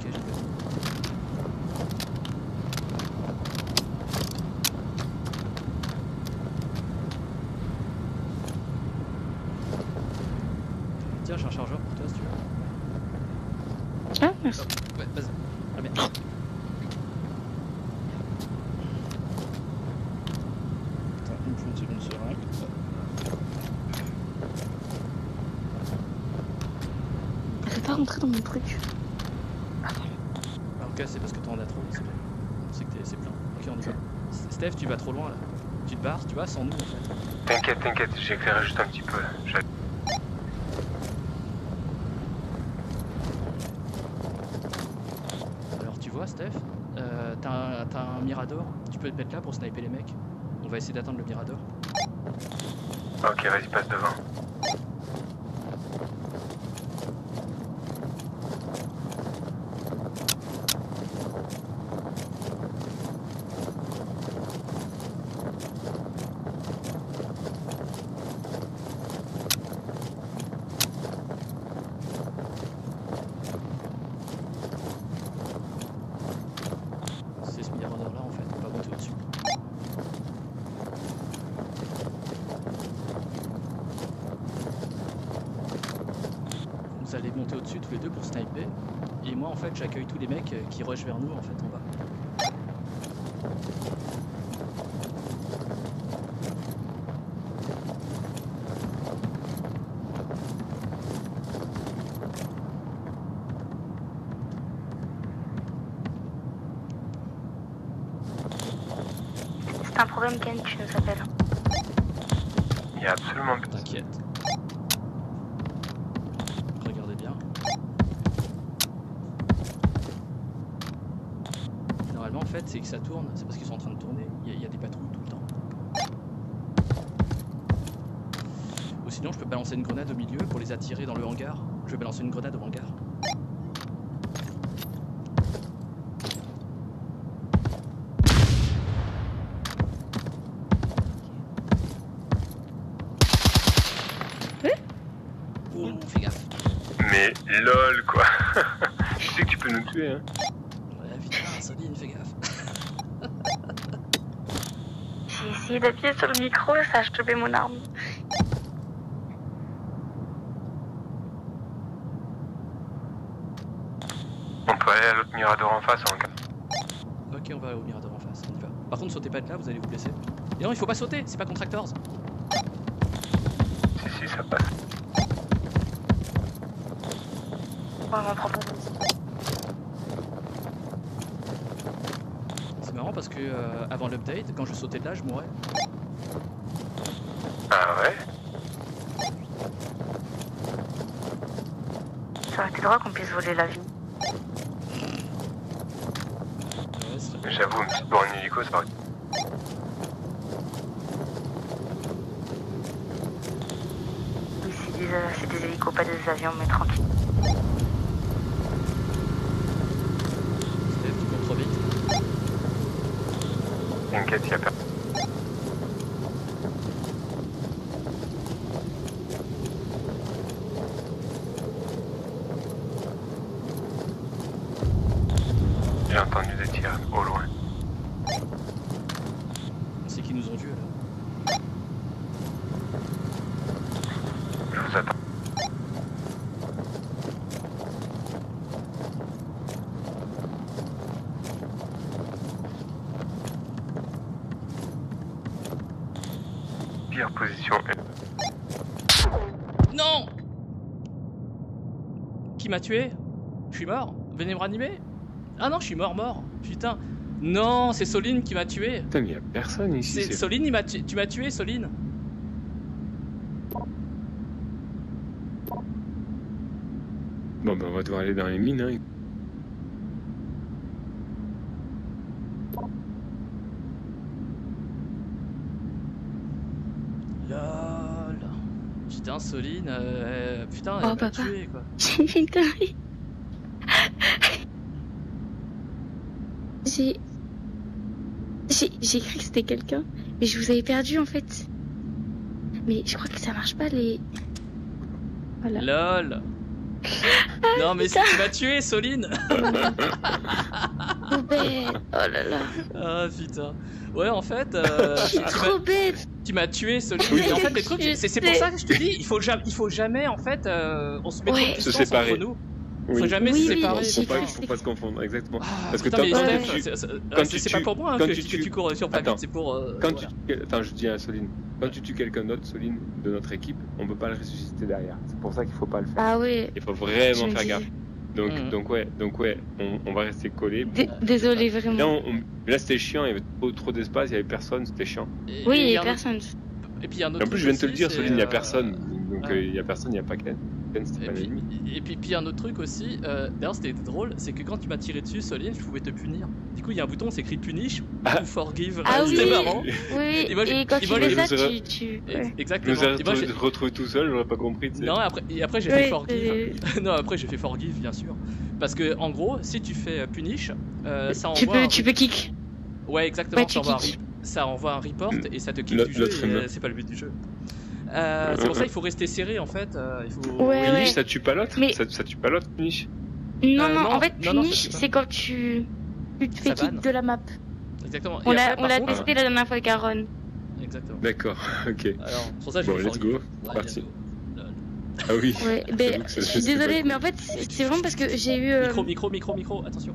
j'ai vu. Tiens, j'ai un chargeur pour toi si tu veux. Ah, merci. Ouais, vas-y. Ah merde. Attends, une seringue. Elle fait pas rentrer dans mon truc. Ah, ok, c'est parce que t'en as trop, c'est bien. C'est que c'est plein. Ok, on y va. Steph, tu vas trop loin là. Tu te barres, tu vois, sans nous en fait. T'inquiète, j'ai éclairé juste un petit peu. Alors tu vois, Steph, t'as un Mirador. Tu peux te mettre là pour sniper les mecs. On va essayer d'atteindre le Mirador. Ok, vas-y, passe devant. C'est ce Mirador là en fait, on va monter au-dessus. Vous allez monter au-dessus tous les deux pour sniper. Et moi en fait j'accueille tous les mecs qui rushent vers nous en fait en bas. C'est un problème, Ken, tu nous appelles. Il y a absolument plus. T'inquiète. Regardez bien. Normalement en fait c'est que ça tourne, c'est parce qu'ils sont en train de tourner. Il y a des patrouilles tout le temps. Ou sinon je peux balancer une grenade au milieu pour les attirer dans le hangar. Je vais balancer une grenade au hangar. Oh, fais gaffe. Mais lol quoi. Tu sais que tu peux nous tuer hein. Ouais, putain, Soline, fais gaffe. J'ai essayé d'appuyer sur le micro, ça a chopé mon arme. On peut aller à l'autre Mirador en face en cas. Ok, on va au Mirador en face, on y va. Par contre, sautez pas de là, vous allez vous blesser. Et non, il faut pas sauter, c'est pas Contractors. Si, ça passe. Ouais, on prend pas. C'est marrant parce que avant l'update, quand je sautais de là, je mourais. Ah ouais? Ça aurait été drôle qu'on puisse voler la vie. Ouais, ce serait bien. J'avoue, une petite borne hélico, ça aurait... Oui, c'est des hélicos, pas des avions, mais tranquille. Steph, tu cours trop vite. T'inquiète, y'a pas... J'ai entendu des tirs au loin. C'est qu'ils nous ont vus là. Je vous attends. Pire position. Non! Qui m'a tué? Je suis mort? Venez me ranimer? Ah non, je suis mort. Putain. Non, c'est Soline qui m'a tué. Putain, mais y a personne ici. C'est Soline, tu m'as tué, Soline. Bon, ben on va devoir aller dans les mines, hein. Lol. Putain, Soline, putain, Oh, elle m'a papa. tué quoi. J'ai fait une connerie. J'ai cru que c'était quelqu'un, mais je vous avais perdu en fait. Mais je crois que ça marche pas les. Voilà. Lol. Non mais si tu m'as tué, Soline. Trop bête. Oh là là. Ah putain. Ouais, en fait, Trop bête. tu m'as tué, Soline. Oui, Mais en fait, les trucs, je c'est pour sais. ça que je te dis, il faut jamais, en fait, on se met trop de Ouais. distance Se séparer. entre nous. Oui. Faut jamais Oui, se oui, séparer. j'ai Faut pas se confondre, exactement. Ah, Parce que putain, mais quand Steph, tu- c'est- quand c'est tu pas tues- pour moi hein, quand que tu tu cours sur Attends. Planet, c'est pour. Quand Voilà. Attends, je dis à Soline, quand tu tues quelqu'un d'autre, Soline, de notre équipe, on peut pas le ressusciter derrière. C'est pour ça qu'il faut pas le faire. Ah oui. Il faut Je vraiment me faire dis- gaffe. Donc, Mhm. donc ouais, on va rester collés. Désolé Là, vraiment. là c'était chiant, il y avait trop d'espace, il y avait personne, c'était chiant. Et- Oui, et il y un a autre- personne. Et puis il y a un Et autre en plus, truc je viens de te le aussi, dire, c'est, Soline, il y a personne. Donc ouais. il y a personne, il y a pas Ken. Ken, c'était Et pas puis, l'ennemi. puis un autre truc aussi, d'ailleurs c'était drôle, c'est que quand tu m'as tiré dessus, Soline, je pouvais te punir. Du coup, il y a un bouton, c'est écrit punish Ah. ou forgive. Ah oui. C'était marrant. Oui, Et moi, et quand et tu moi, fais je ça, me serais- tu... Je Exactement. nous ai Et moi, j'ai- retrouvé tout seul, j'aurais pas compris. Tu sais. Non, après j'ai Oui, fait forgive. Non, après j'ai fait forgive, bien sûr. Parce que en gros, si tu fais punish, ça envoie. Tu peux kick. Ouais, exactement. Ouais, tu kicks. Ça envoie un report et ça te quitte Notre- du jeu. notre Et, humain. c'est pas le but du jeu. C'est pour ça qu'il faut rester serré en fait. Il faut. Ouais, Punish, ça tue pas l'autre Mais- ça tue pas l'autre, Punish. Non, non, non, en fait, non, non, ça punish, tue pas. c'est quand tu te fais Ça banne. kick de la map. Exactement. On Et l'a après, par contre- testé la dernière fois avec Aaron. Exactement. D'accord, ok. Alors, c'est pour ça que je Bon, fais let's forgive. go, Ouais, parti. let's go. Ah oui. Ouais, J'avoue ben, que je suis c'est désolée, pas mais en fait, c'est vraiment parce que j'ai eu... Micro, attention.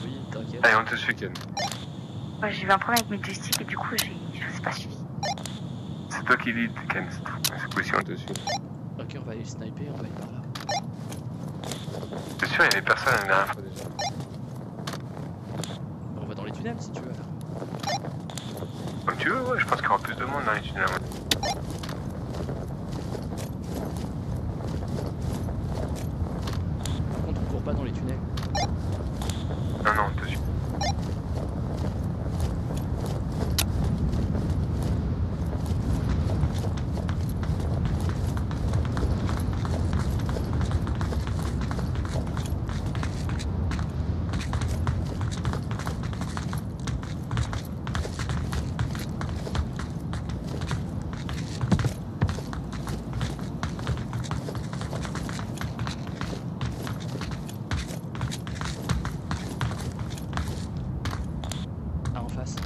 Oui, t'inquiète. Allez, on te suit. Ken. Ouais, j'ai eu un problème avec mes joysticks et du coup, je sais pas suivi. C'est toi qui lead, Ken. C'est possible. On te suit. Ok, on va aller sniper, on va aller par là. C'est sûr, il y avait personne la dernière fois déjà. On va dans les tunnels si tu veux. Comme tu veux, ouais, je pense qu'il y aura plus de monde dans les tunnels. Par contre, on court pas dans les tunnels. Non, non, on te suit. Ah, en face.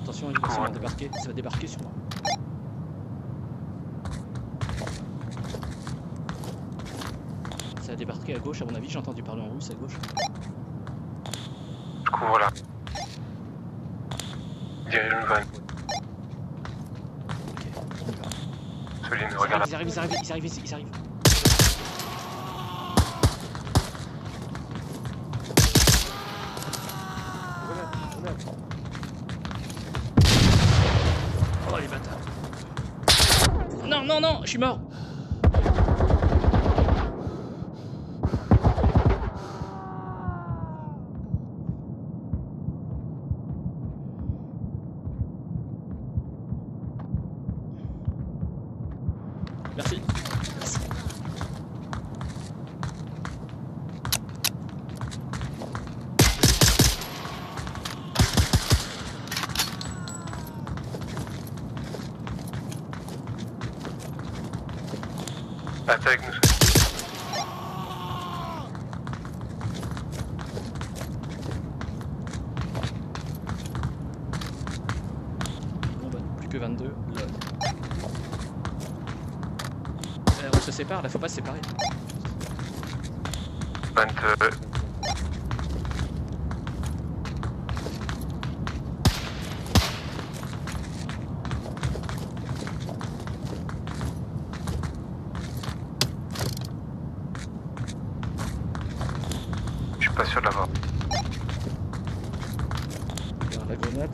Attention, ça va débarquer, sur moi. Ça a débarqué à gauche, à mon avis, j'ai entendu parler en russe à gauche. Je couvre là. Dirige une vanne. Ok, on y va. Soline, regarde là. Ils arrivent ici, ils arrivent. Oh les bâtards. Non, non, non, je suis mort. Merci. Merci. Reste avec nous. Bon bah, plus que 22. Lol. On se sépare, là faut pas se séparer. 20... Je suis pas sûr de l'avoir. Regarde la grenade.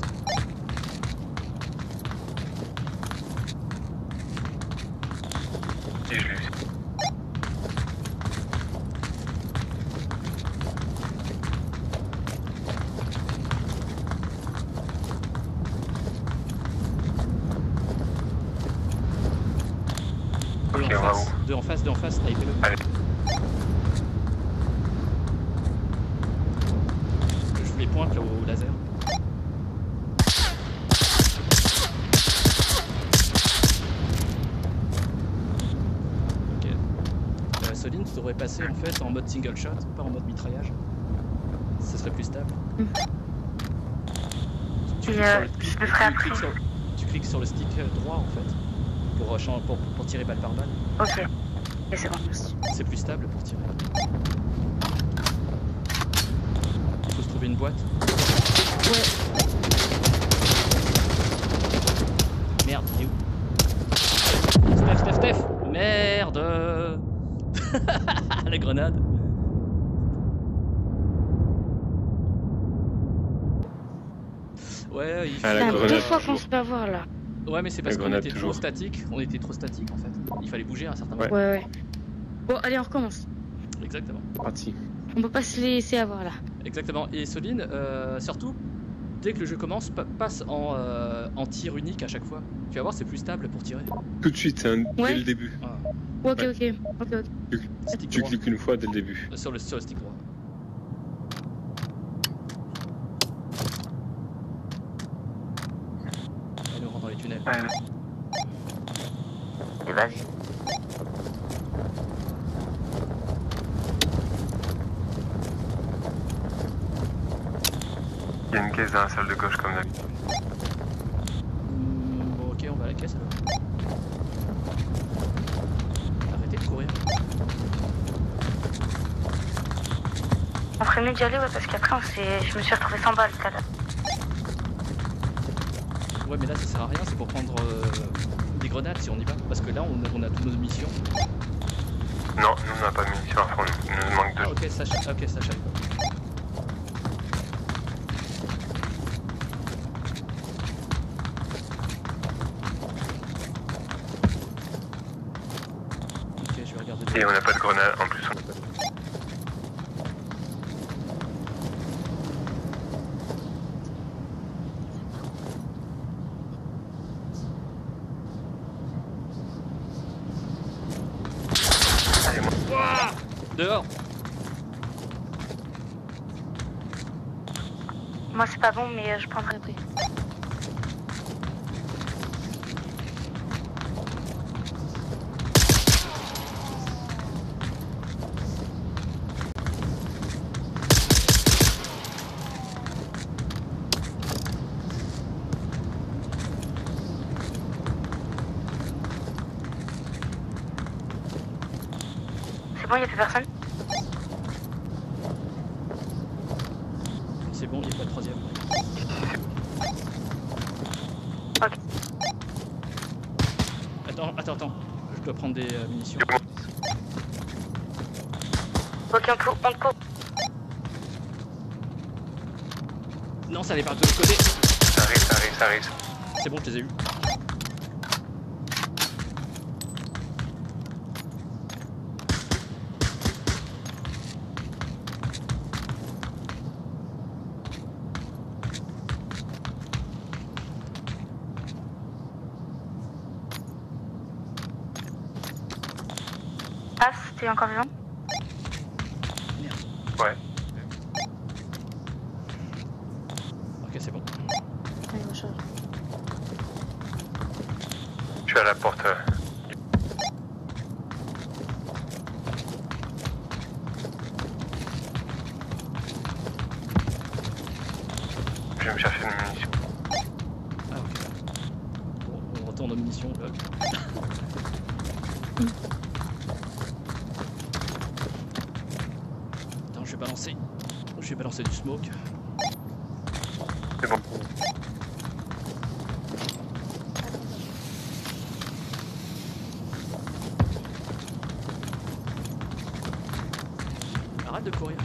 Si, je l'ai vu. Ok, on va où? Deux en face, snipez-le. Allez. pointe là au laser. Ok. Soline, tu devrais passer en fait en mode single shot, pas en mode mitraillage. Ça serait plus stable. Tu cliques sur le stick droit en fait pour tirer balle par balle. Ok. Et c'est bon, merci. C'est plus stable pour tirer. Il faut se trouver une boîte. Ouais. Merde, il est où? Steph! Merde. La grenade. Ouais, il faut... Ah, la C'est grenade, deux fois qu'on toujours. se fait avoir là. Ouais, mais c'est parce La qu'on grenade, était toujours. trop statique. On était trop statique en fait. Il fallait bouger à un certain moment. Ouais. Bon, allez, on recommence. Exactement. Parti. On peut pas se laisser avoir là. Exactement. Et Soline, surtout, dès que le jeu commence, passe en tir unique à chaque fois. Tu vas voir, c'est plus stable pour tirer. Tout de suite, hein, Ouais. dès le début. Ah, Ok. stick Tu droit. cliques une fois dès le début. Sur le stick droit. Allez, on rentre dans les tunnels. Et vas-y. Il y a une caisse dans la salle de gauche comme d'habitude. Bon, ok, on va à la caisse alors. Arrêtez de courir. On ferait mieux d'y aller, ouais, parce qu'après, je me suis retrouvé sans balles tout à l'heure. Ouais, mais là ça sert à rien, c'est pour prendre des grenades si on y va. Parce que là on a toutes nos missions. Non, nous on n'a pas de munitions à fond, il nous manque Ah, deux. ok, ça je savais pas. Ok, je vais regarder. Et on n'a pas de grenade, en plus on n'a pas de... Allez, moi. Ouah, dehors. Moi, c'est pas bon, mais je prendrai après. C'est bon, il n'y a plus personne? C'est bon, il n'y a pas de troisième. Ok. Attends. Je dois prendre des munitions. Ok, on te court. Non, ça allait pas de l'autre côté. Ça arrive. C'est bon, je les ai eus. Passe, t'es encore vivant? Ouais. Ok, c'est bon. Allez, on charge. Je suis à la porte. Je vais me chercher une munition. Ah ok. Bon, on retourne aux munitions. Lol. Attends, je vais balancer du smoke. C'est bon. Arrête de courir.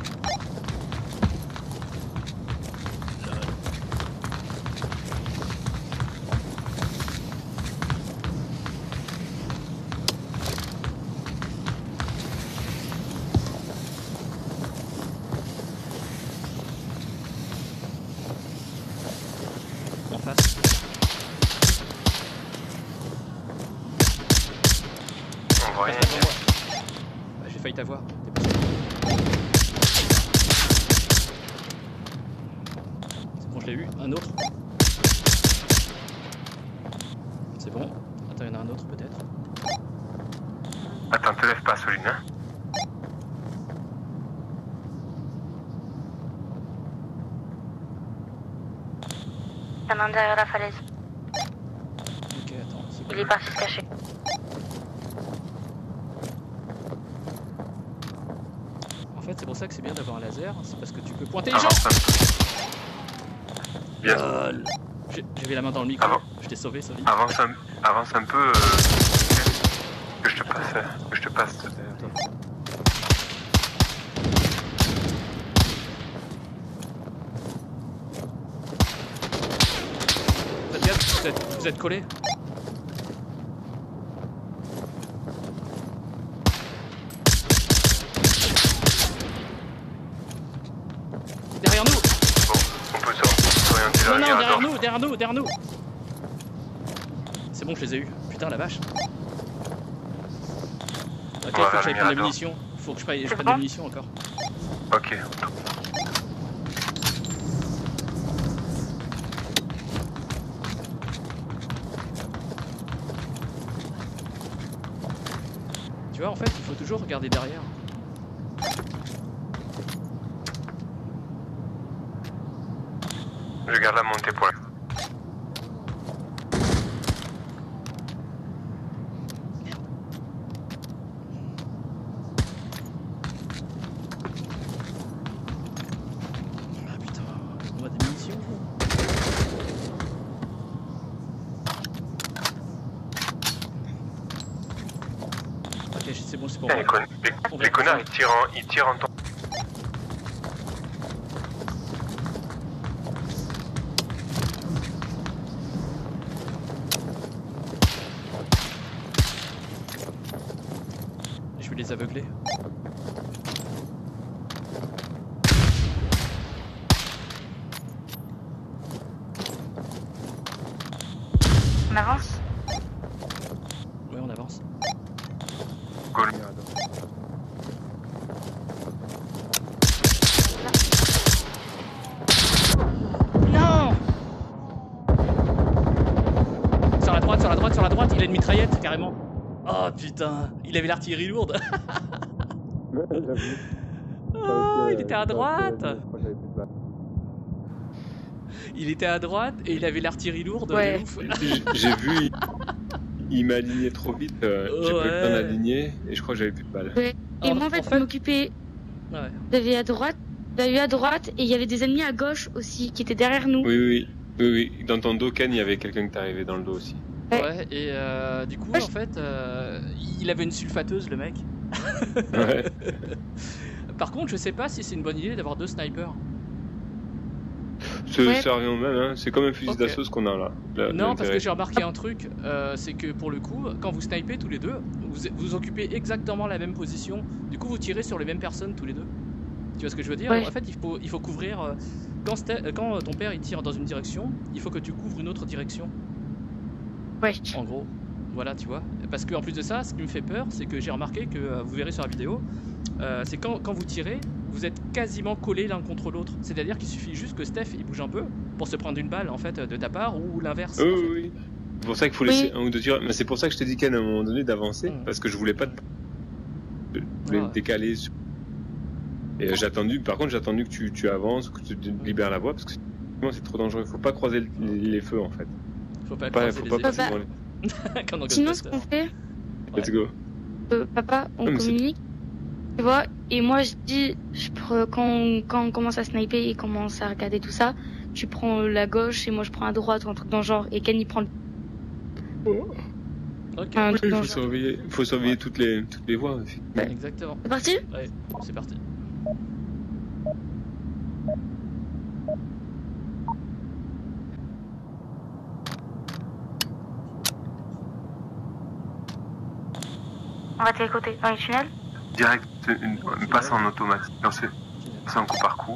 En face. On voit rien. Devant moi. Bah, j'ai failli t'avoir. T'es pas sûr. l'ai eu, un autre. C'est bon. Attends, il y en a un autre peut-être. Attends, te lève pas, Soline, hein. La main derrière la falaise. Ok, attends, c'est Il bon. est parti se cacher. En fait, c'est pour ça que c'est bien d'avoir un laser, c'est parce que tu peux pointer les gens. Avance un peu. Bien. J'avais la main dans le micro, je t'ai sauvé, Soli. Avance un peu. Que je te passe. Faites gaffe, vous êtes collés. Derrière nous. Bon, on peut s'orienter Non, là. non, derrière nous. C'est bon, je les ai eus. Putain, la vache. Ok, faut que j'aille prendre des munitions. Faut que je prenne des munitions encore. Ok. Tu vois, en fait, il faut toujours regarder derrière. Je garde la montée pour la... Ah putain, on a des munitions. Ok, c'est bon, c'est pour moi. Les connards, ils tirent en temps. Je vais les aveugler. On avance. Ouais, on avance. Cool. Non! Sur la droite, il a une mitraillette carrément. Oh putain, il avait l'artillerie lourde. Oh, il était à droite. Il était à droite et il avait l'artillerie lourde. Ouais. De ouf. J'ai vu, il m'a aligné trop vite, j'ai pas eu le temps d'aligner et je crois que j'avais plus de balles. Ouais. Et moi en fait, je m'occupais. Ouais. J'avais à droite et il y avait des ennemis à gauche aussi qui étaient derrière nous. Oui. Dans ton dos, Ken, il y avait quelqu'un qui t'est arrivé dans le dos aussi. Ouais, et du coup, Ouais. en fait, il avait une sulfateuse, le mec. Ouais. Par contre, je sais pas si c'est une bonne idée d'avoir 2 snipers. Ça revient au même, hein. C'est comme un fusil Ok. d'assaut ce qu'on a là. Non, parce que j'ai remarqué un truc, c'est que pour le coup, quand vous snipez tous les deux, vous occupez exactement la même position. Du coup, vous tirez sur les mêmes personnes tous les deux. Tu vois ce que je veux dire? Ouais. En fait, il faut couvrir. Quand ton père il tire dans une direction, il faut que tu couvres une autre direction. Ouais. En gros, voilà, tu vois. Parce qu'en plus de ça, ce qui me fait peur, c'est que j'ai remarqué que vous verrez sur la vidéo, c'est quand vous tirez, vous êtes quasiment collés l'un contre l'autre. C'est-à-dire qu'il suffit juste que Steph il bouge un peu pour se prendre une balle en fait de ta part ou l'inverse. Oui, en fait. oui. C'est pour ça qu'il faut laisser un ou deux tirs. Mais c'est pour ça que je t'ai dit, Ken, à un moment donné, d'avancer. Parce que je voulais pas je voulais me décaler. Et j'ai attendu, par contre, j'ai attendu que tu avances, que tu libères la voie, parce que sinon c'est trop dangereux. Faut pas croiser les feux en fait. Faut pas Faut croiser pas les passer épées. devant les... Quand on Sinon, ce Ghostbusters. qu'on fait, Let's go. papa, on Non, mais c'est- communique. Tu vois, et moi je dis, quand on commence à sniper et commence à regarder tout ça, tu prends la gauche et moi je prends à droite ou un truc dans le genre, et Ken il prend le. Ok, Un truc Il dans faut le genre. surveiller toutes les voies. exactement. C'est parti? Ouais, c'est parti. On va t'écouter dans les tunnels. Direct, une passe en automatique. Non, c'est un coup par coup.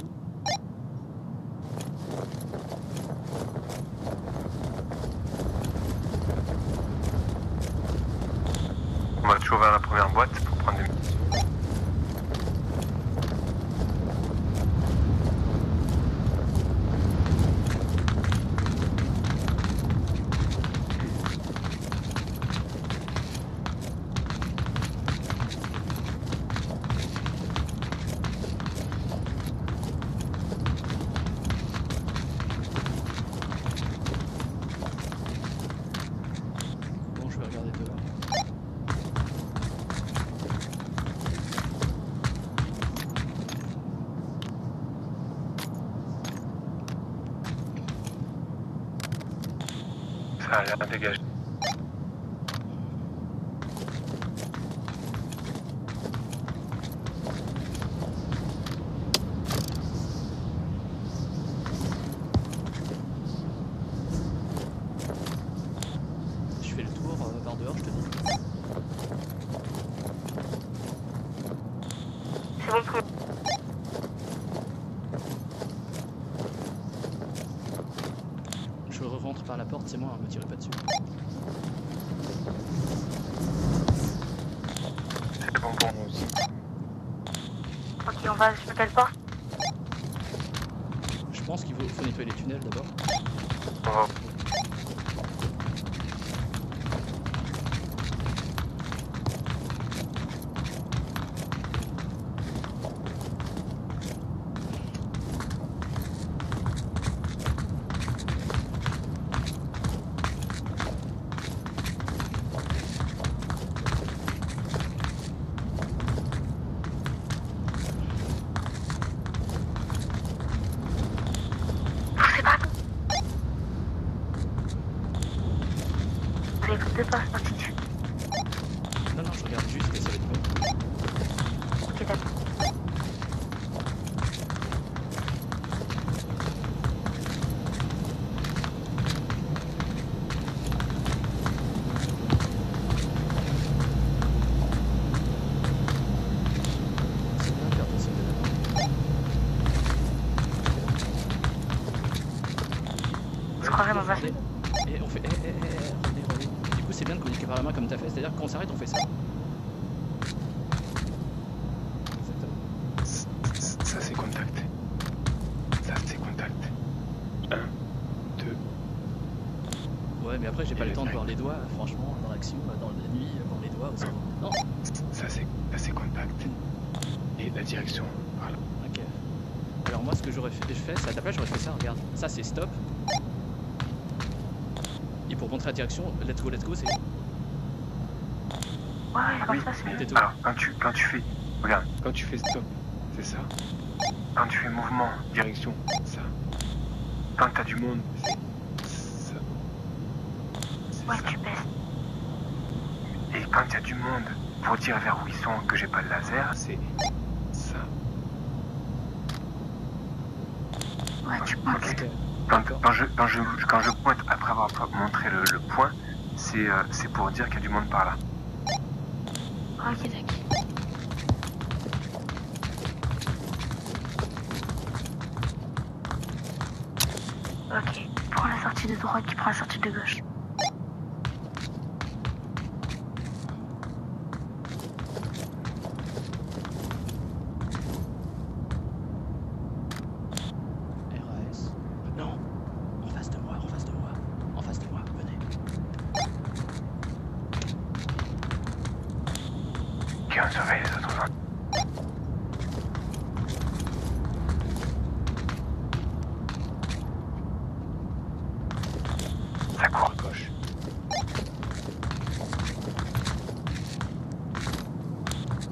On va toujours vers la première boîte pour prendre des... Ça a l'air dégagé. Je fais le tour par dehors, je te dis. C'est bon pour Je rentre par la porte, c'est moi, me tirez pas dessus. C'est bon pour moi aussi. Ok, on va sur quelle porte? Je pense qu'il faut nettoyer les tunnels d'abord. On va... Poussez pas. Vous avez pris 2 pas, c'est parti dessus. Non, non, je regarde juste et ça va être bon. Ok, d'accord. C'est bien de faire passer de là-dedans. On se croirait dans un film. Et on fait. Revenez. Du coup, c'est bien de communiquer par la main comme t'as fait, c'est-à-dire que quand on s'arrête, on fait ça. Exactement. Ça c'est contact. Ça c'est contact. 1, 2. Ouais, mais après, j'ai pas Et le temps de le voir les doigts, franchement, dans l'action, dans la nuit, voir les doigts aussi. Non, Ça c'est contact. Et la direction. Voilà. ok. Alors, moi, ce que je fais, c'est à ta place, j'aurais fait ça, regarde. Ça, c'est stop. Et pour montrer la direction, let's go, c'est. Ouais, comme ça, c'est T'es mieux. tout. Alors, quand tu fais... Regarde, Quand tu fais stop, c'est ça. quand tu fais mouvement, Direction, ça. quand t'as du monde, Ça. Ouais, tu baisses. et quand il y a du monde, pour dire vers où ils sont que j'ai pas de laser, C'est ça. Ouais, tu pointes. Ok. quand je pointe après avoir montré le point, c'est pour dire qu'il y a du monde par là. Ok, d'accord. Ok, prends la sortie de droite, tu prends la sortie de gauche. RAS. Non, en face de moi, venez. Ok, on surveille les autres zones. Ça court. À gauche.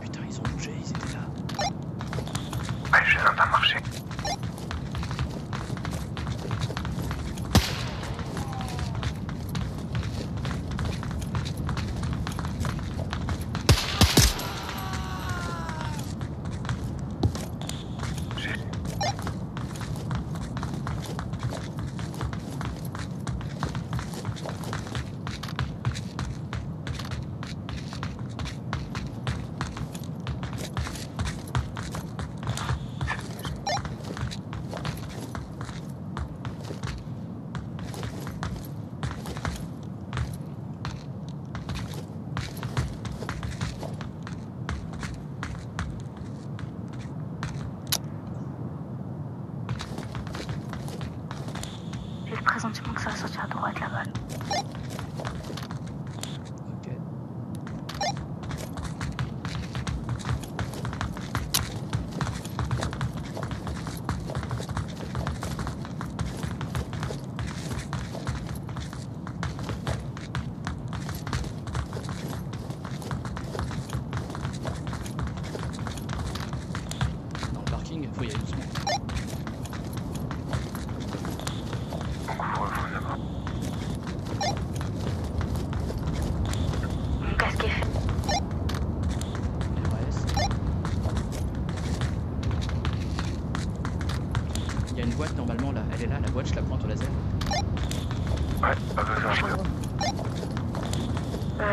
Putain, ils ont bougé, ils étaient là. Ouais, je les entends marcher.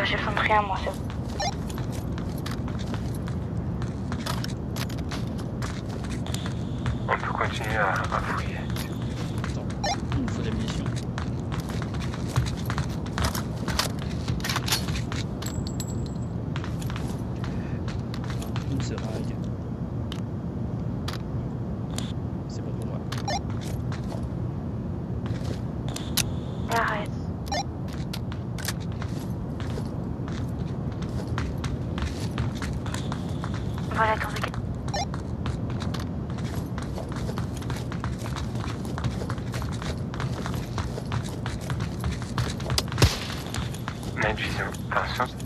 J'ai besoin de rien, moi, c'est bon. On peut continuer à fouiller. Attends, il me faut des munitions. Une seringue. C'est bon pour moi. Et arrête. Voilà, ton week-end. Night vision. Attention.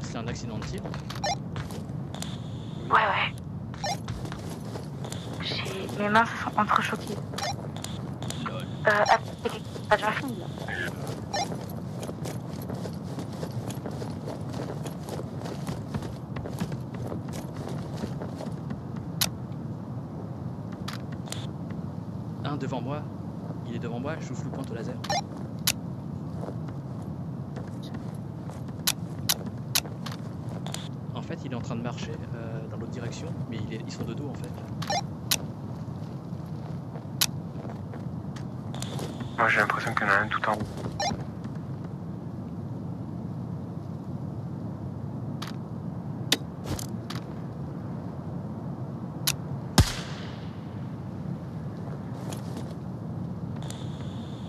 C'est un accident de tir. Ouais. Mes mains se sont entrechoquées. Lol. Pas déjà fini là. Un devant moi. Il est devant moi, je flou pointe au laser. En fait, il est en train de marcher dans l'autre direction, mais ils sont de dos en fait. Moi j'ai l'impression qu'il y en a un tout en haut.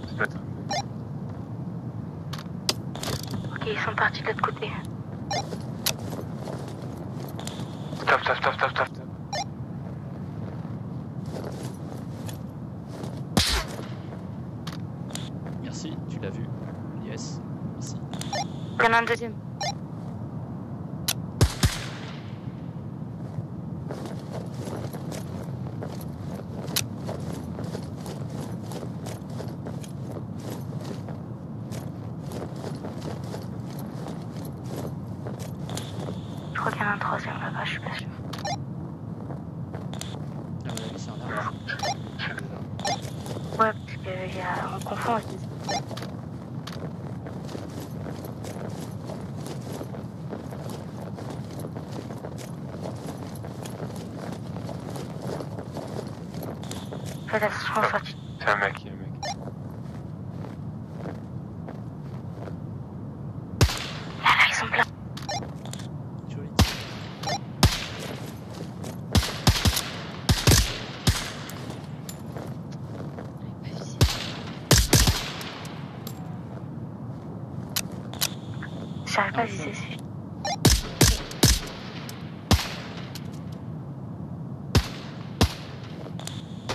Ça doit être- Ok, ils sont partis de l'autre côté. Stop. Merci, tu l'as vu. Yes, merci. Il y en a un deuxième. Je crois qu'il y en a un troisième là-bas, je suis pas sûre. À mon avis, c'est un arbre. Ouais, parce qu'il y a... on confond aussi. Faites attention aux sorties. C'est un mec. Là, ils sont pleins. Joli. J'arrive pas à viser.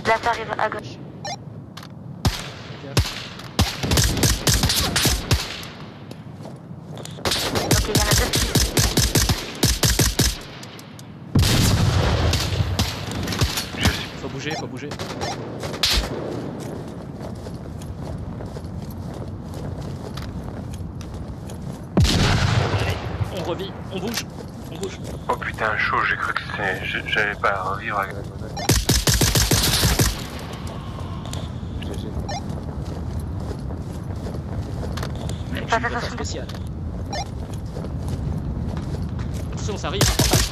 Là, t'arrives à gauche. Ok, il y en a deux petits. Faut bouger. Allez, on revit, on bouge. Oh putain, chaud, j'ai cru que j'allais pas revivre avec la grenade. Mec, Fais je suis une force attention. spéciale. Attention, ça arrive. En face.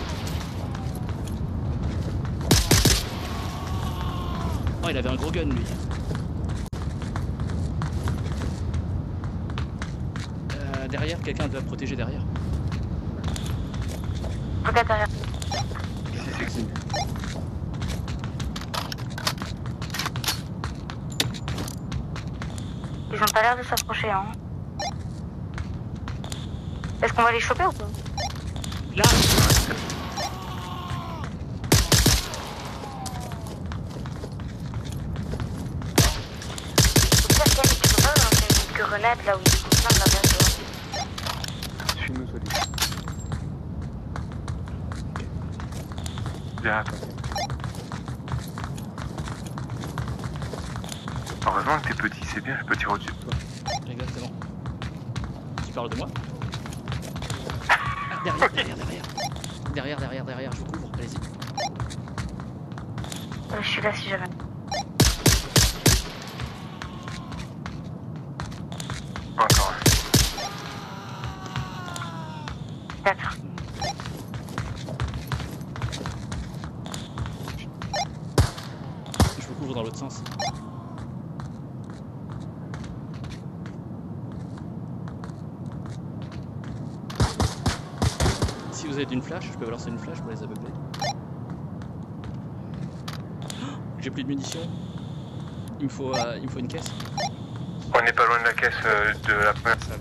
Oh, il avait un gros gun lui. Derrière, quelqu'un doit protéger derrière. Regarde derrière. Ils ont pas l'air de s'approcher, hein. Est-ce qu'on va les choper ou pas? Là. Tu peux pas lancer une grenade là où il est plein de la base. Suis-nous, Solide. Derrière toi. Heureusement que t'es petit, c'est bien, je peux tirer au-dessus de toi. Exactement. Tu parles de moi? Ah, derrière. Derrière, je vous couvre, allez-y. Je suis là si jamais. Encore. 4. Je vous couvre dans l'autre sens. Si vous avez une flash, je peux vous lancer une flash pour les aveugler. J'ai plus de munitions. Il me faut une caisse. On n'est pas loin de la caisse de la première salle.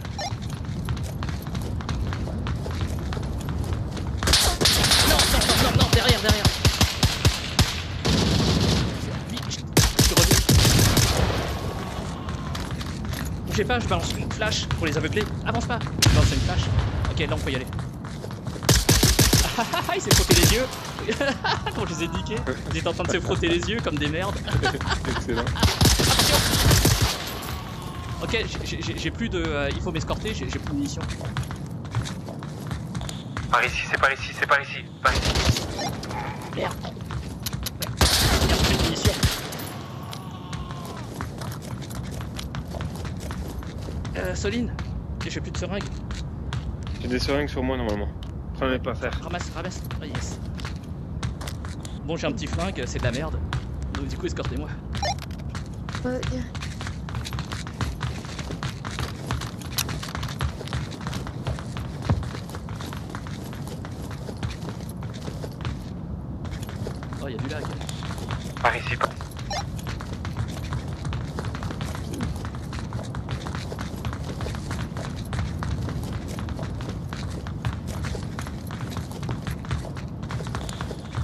Non, derrière. Vite, je reviens. Bougez pas, je balance une flash pour les aveugler. Avance pas. Je balance une flash. Ok, là on peut y aller. Il s'est frotté les yeux. Quand je les ai niqués, ils étaient en train de se frotter les yeux comme des merdes. Excellent. Ok, j'ai plus de... il faut m'escorter, j'ai plus de munitions. Par ici, c'est par ici. Merde. Merde, plus de munitions. Soline, j'ai plus de seringues. J'ai des seringues sur moi normalement. Prenez pas faire. Ramasse. Oh, yes. Bon, j'ai un petit flingue, c'est de la merde. Donc du coup, escortez-moi. Oh, y'a du lag. Par ici.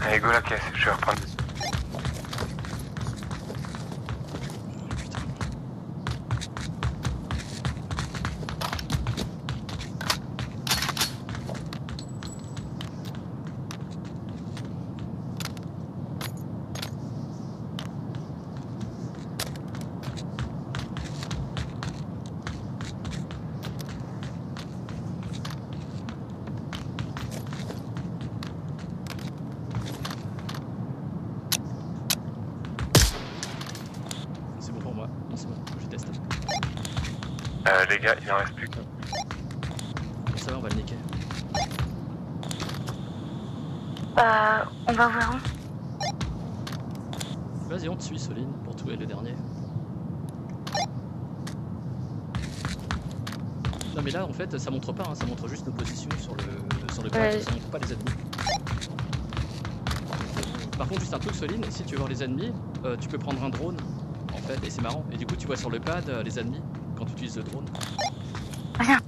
Allez, go la caisse, je vais reprendre. C'est bon pour moi. Non, c'est bon, je teste. Les gars, il en reste plus qu'un. Ça va, on va le niquer. On va voir où? Vas-y, on te suit, Soline, pour tuer le dernier. Non mais là en fait ça montre pas, hein, ça montre juste nos positions sur le pad, ça montre pas les ennemis. Par contre juste un truc, Soline, si tu veux voir les ennemis, tu peux prendre un drone en fait et c'est marrant. Et du coup tu vois sur le pad les ennemis quand tu utilises le drone. Rien.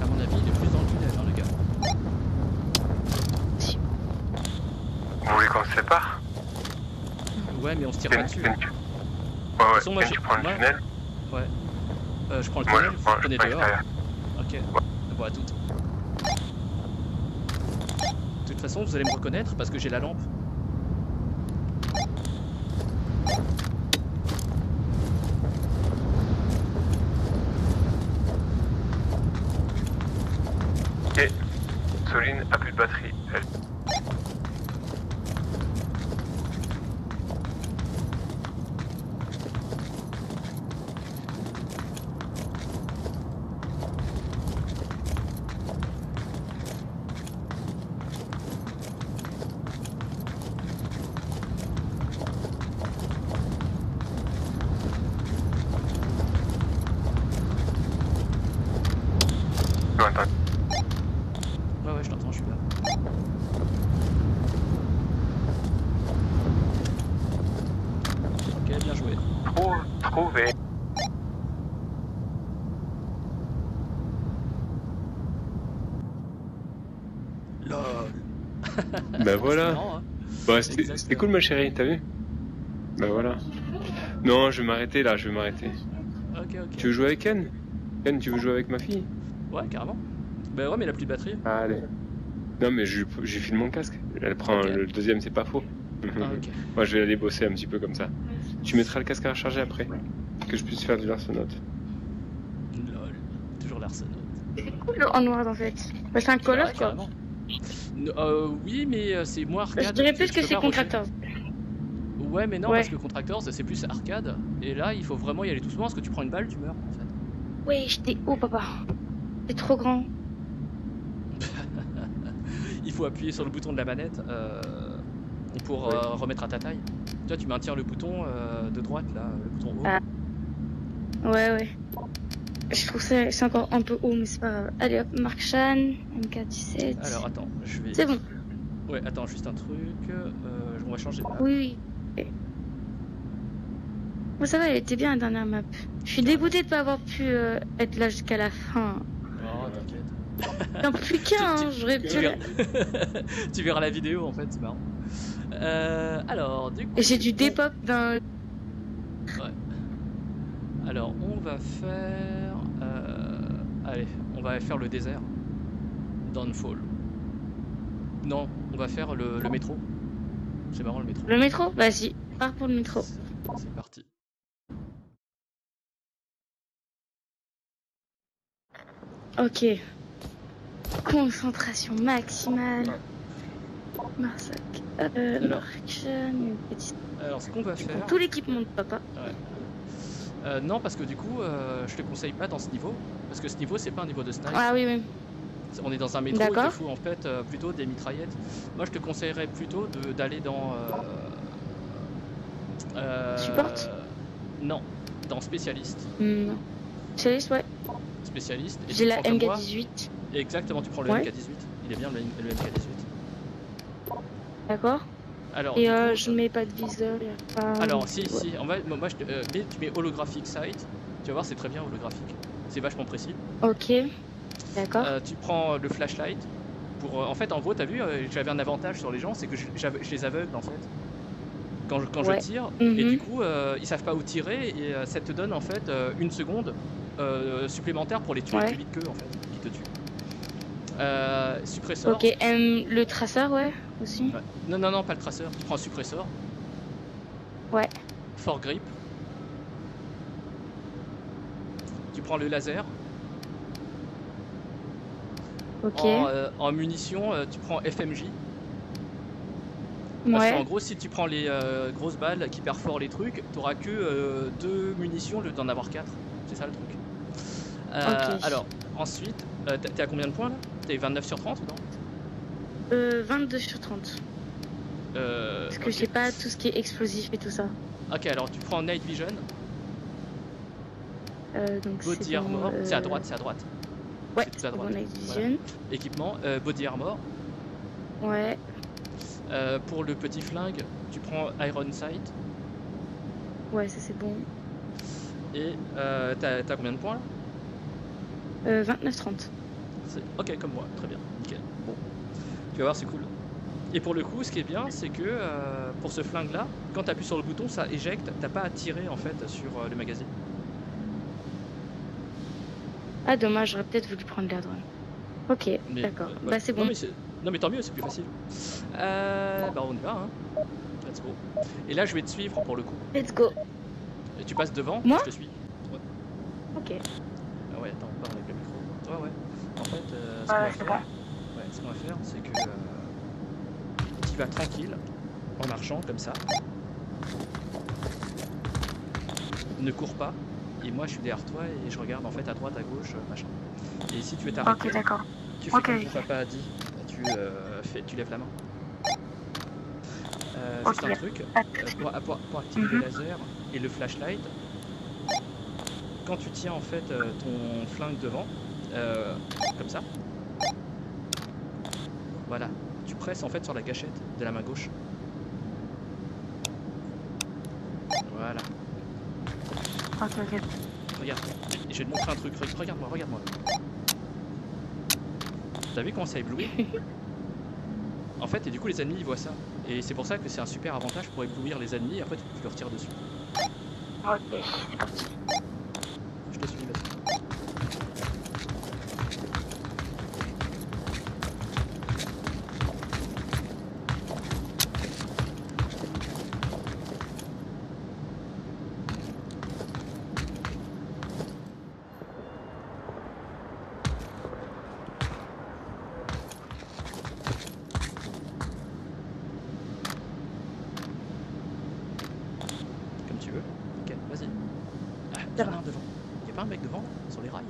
À mon avis il est plus dans le tunnel hein, le gars. Vous voulez qu'on se sépare? Ouais mais on se tire pas dessus. Ouais, façon, moi, tu prends le moi- tunnel. Ouais. Je prends le Moi, tunnel, je vous prends prenez je prends dehors. l'extérieur. Ok, bon à toutes. De toute façon vous allez me reconnaître parce que j'ai la lampe. Ok. Soline a plus de batterie. Elle. Non, attends. Ouais je t'entends, je suis là. Ok bien joué. Trouvé. LOL. Bah voilà. Marrant, hein. Bah, Exactement. c'était cool ma chérie, t'as vu? Bah voilà. Non, je vais m'arrêter là, je vais m'arrêter. Ok. Tu veux jouer avec Ken? Ken, tu veux jouer avec ma fille? Ouais carrément. Bah ouais mais il a plus de batterie. Allez. Non mais je file mon casque. Elle prend Ok. le deuxième, c'est pas faux. Ah ok. Moi je vais aller bosser un petit peu comme ça. Tu mettras le casque à recharger après, que je puisse faire du Larsenaut. Lol, toujours l'Arsenal. C'est cool le Onward en fait. Bah, c'est un Call of quoi. Oui, mais c'est moins arcade. Je dirais plus Tu que peux c'est pas Contractors. Ouais, mais non, Ouais. parce que Contractors, c'est plus arcade. Et là, il faut vraiment y aller doucement, parce que tu prends une balle, tu meurs en fait. Ouais, j'étais haut papa. C'est trop grand. Il faut appuyer sur le bouton de la manette pour remettre à ta taille. Tu vois, tu maintiens le bouton de droite là, le bouton haut. Ah. Ouais. Je trouve ça c'est encore un peu haut, mais c'est pas grave. Allez hop, Mark Chan, MK17. Alors attends, je vais. C'est bon. Ouais, attends, juste un truc. On va changer de map. Oui. Bon, ça va, elle était bien la dernière map. Je suis dégoûtée de pas avoir pu être là jusqu'à la fin. Oh, t'inquiète. J'en peux plus qu'un, hein, j'aurais pu. Tu verras la vidéo en fait, c'est marrant. Alors, du coup. Et j'ai du dépop d'un. Ouais. Alors, on va faire. Allez, on va faire le désert. Downfall. Non, on va faire le métro. C'est marrant le métro. Le métro? Vas-y, pars pour le métro. C'est parti. Ok. Concentration maximale. Marsac. Mark-Chan, une petite. Alors, ce qu'on va faire. Tout l'équipement de papa. Non, parce que du coup, je te conseille pas dans ce niveau. Parce que ce niveau, c'est pas un niveau de snipe. Ah oui. On est dans un métro, il te faut en fait plutôt des mitraillettes. Moi, je te conseillerais plutôt d'aller dans. Support? Non, dans spécialiste. Non. Spécialiste, ouais. Spécialiste. J'ai la MK18. Exactement, tu prends le MK18. Il est bien le MK18. D'accord. Alors, et coup, je mets pas de viseur. Alors, si, moi, tu mets holographic sight. Tu vas voir, c'est très bien holographique. C'est vachement précis. Ok. D'accord. Tu prends le flashlight. En fait, en gros, t'as vu, j'avais un avantage sur les gens, c'est que je les aveugle en fait. Quand je tire, et du coup, ils savent pas où tirer, et ça te donne en fait une seconde supplémentaire pour les tuer plus vite qu'eux en fait, qui te tuent. Suppresseur. Ok, le traceur, ouais, aussi. Ouais. Non, pas le traceur. Tu prends un suppresseur. Ouais. Foregrip. Tu prends le laser. Ok. En munitions, tu prends FMJ. Ouais. Parce qu'en gros, si tu prends les grosses balles qui perforent les trucs, t'auras que 2 munitions au lieu d'en avoir 4. C'est ça le truc. Okay. Alors, ensuite, t'es à combien de points là? T'es 29 sur 30 ou non? 22 sur 30. Parce que j'ai pas tout ce qui est explosif et tout ça. Ok, alors tu prends Night Vision. Donc Body Armor, c'est à droite. Ouais, c'est tout à droite. Night Vision. Voilà. Équipement, Body Armor. Ouais. Pour le petit flingue, tu prends Iron Sight. Ouais, ça c'est bon. Et t'as combien de points là? 29-30. Ok, comme moi, très bien, nickel. Bon, tu vas voir, c'est cool. Et pour le coup, ce qui est bien, c'est que pour ce flingue là, quand tu appuies sur le bouton, ça éjecte, t'as pas à tirer en fait sur le magazine. Ah, dommage, j'aurais peut-être voulu prendre l'air drone. Ok, d'accord. Bah, c'est bon. Non, mais tant mieux, c'est plus facile. Bah, on y va, hein. Let's go. Et là, je vais te suivre pour le coup. Let's go. Et tu passes devant, moi je te suis. Ouais. Ok. Ah ouais, attends, on parle avec le micro. Ouais. En fait, ce qu'on va faire, c'est que tu vas tranquille, en marchant comme ça. Ne cours pas. Et moi, je suis derrière toi et je regarde en fait à droite, à gauche, machin. Et si tu veux t'arrêter, tu fais comme ton papa a dit. Tu lèves la main. Juste un truc, pour activer le laser et le flashlight, quand tu tiens en fait ton flingue devant, comme ça, voilà, tu presses en fait sur la gâchette de la main gauche. Voilà. Ok. Regarde, je vais te montrer un truc, regarde-moi. T'as vu comment ça éblouit? En fait, et du coup les ennemis ils voient ça. Et c'est pour ça que c'est un super avantage pour éblouir les ennemis et après tu leur tires dessus. Ok, c'est parti. Je te suis, vas-y. y en a un devant. Y'a pas un mec devant, là, sur les rails?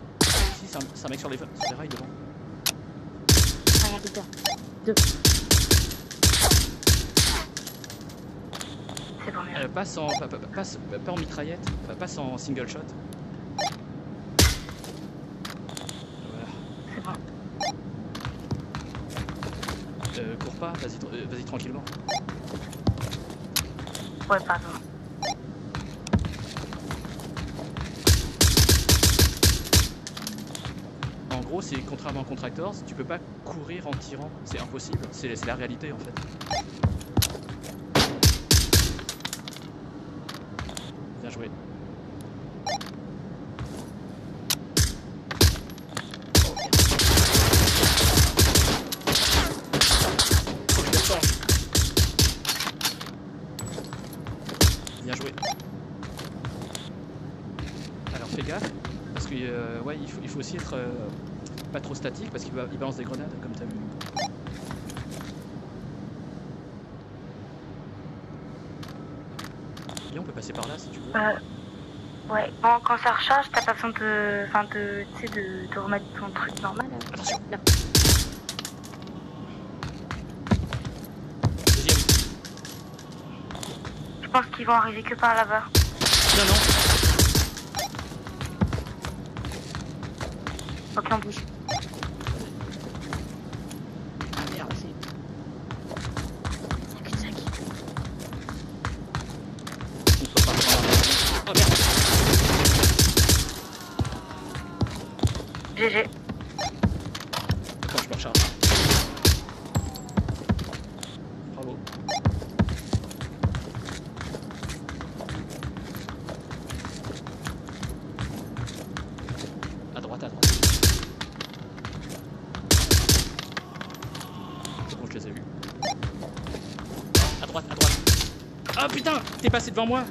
Si, c'est un mec sur les rails devant. Ah, putain. 2. C'est bon, mieux. Passe pas en mitraillette, passe en single shot. Voilà. C'est bon. Cours pas, vas-y tranquillement. Ouais, pardon. En gros, c'est contrairement à Contractors, tu peux pas courir en tirant, c'est impossible, c'est la réalité en fait. Bien joué. Oh merde. Faut que je le change. Bien joué. Alors fais gaffe, parce que ouais, il faut aussi être pas trop statique parce qu'il balance des grenades comme t'as vu. Et on peut passer par là si tu veux. Ouais, bon, quand ça recharge, t'as pas besoin de. Enfin, tu sais, de remettre ton truc normal. Attention. Là. Deuxième. Je pense qu'ils vont arriver que par là-bas. Non, non. Ok, on bouge. Ah merde. Sac. On peut pas prendre. Oh merde. GG. Attends, je me recharge. Bravo. À droite. C'est bon, je les ai vus. À droite. Ah putain, t'es passé devant moi.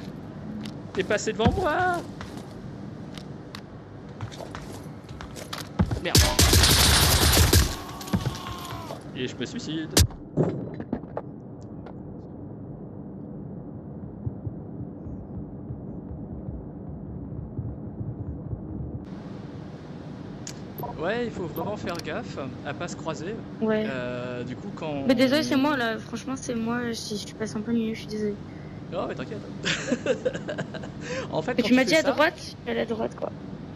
Merde. Et je me suicide. Ouais, il faut vraiment faire gaffe à pas se croiser. Ouais. Du coup, quand. Mais désolé, c'est moi là. Franchement, c'est moi. Si je passe en plein milieu, je suis désolé. Oh, mais t'inquiète. En fait, Mais quand tu m'as fais dit à ça- droite, je suis allée à droite quoi.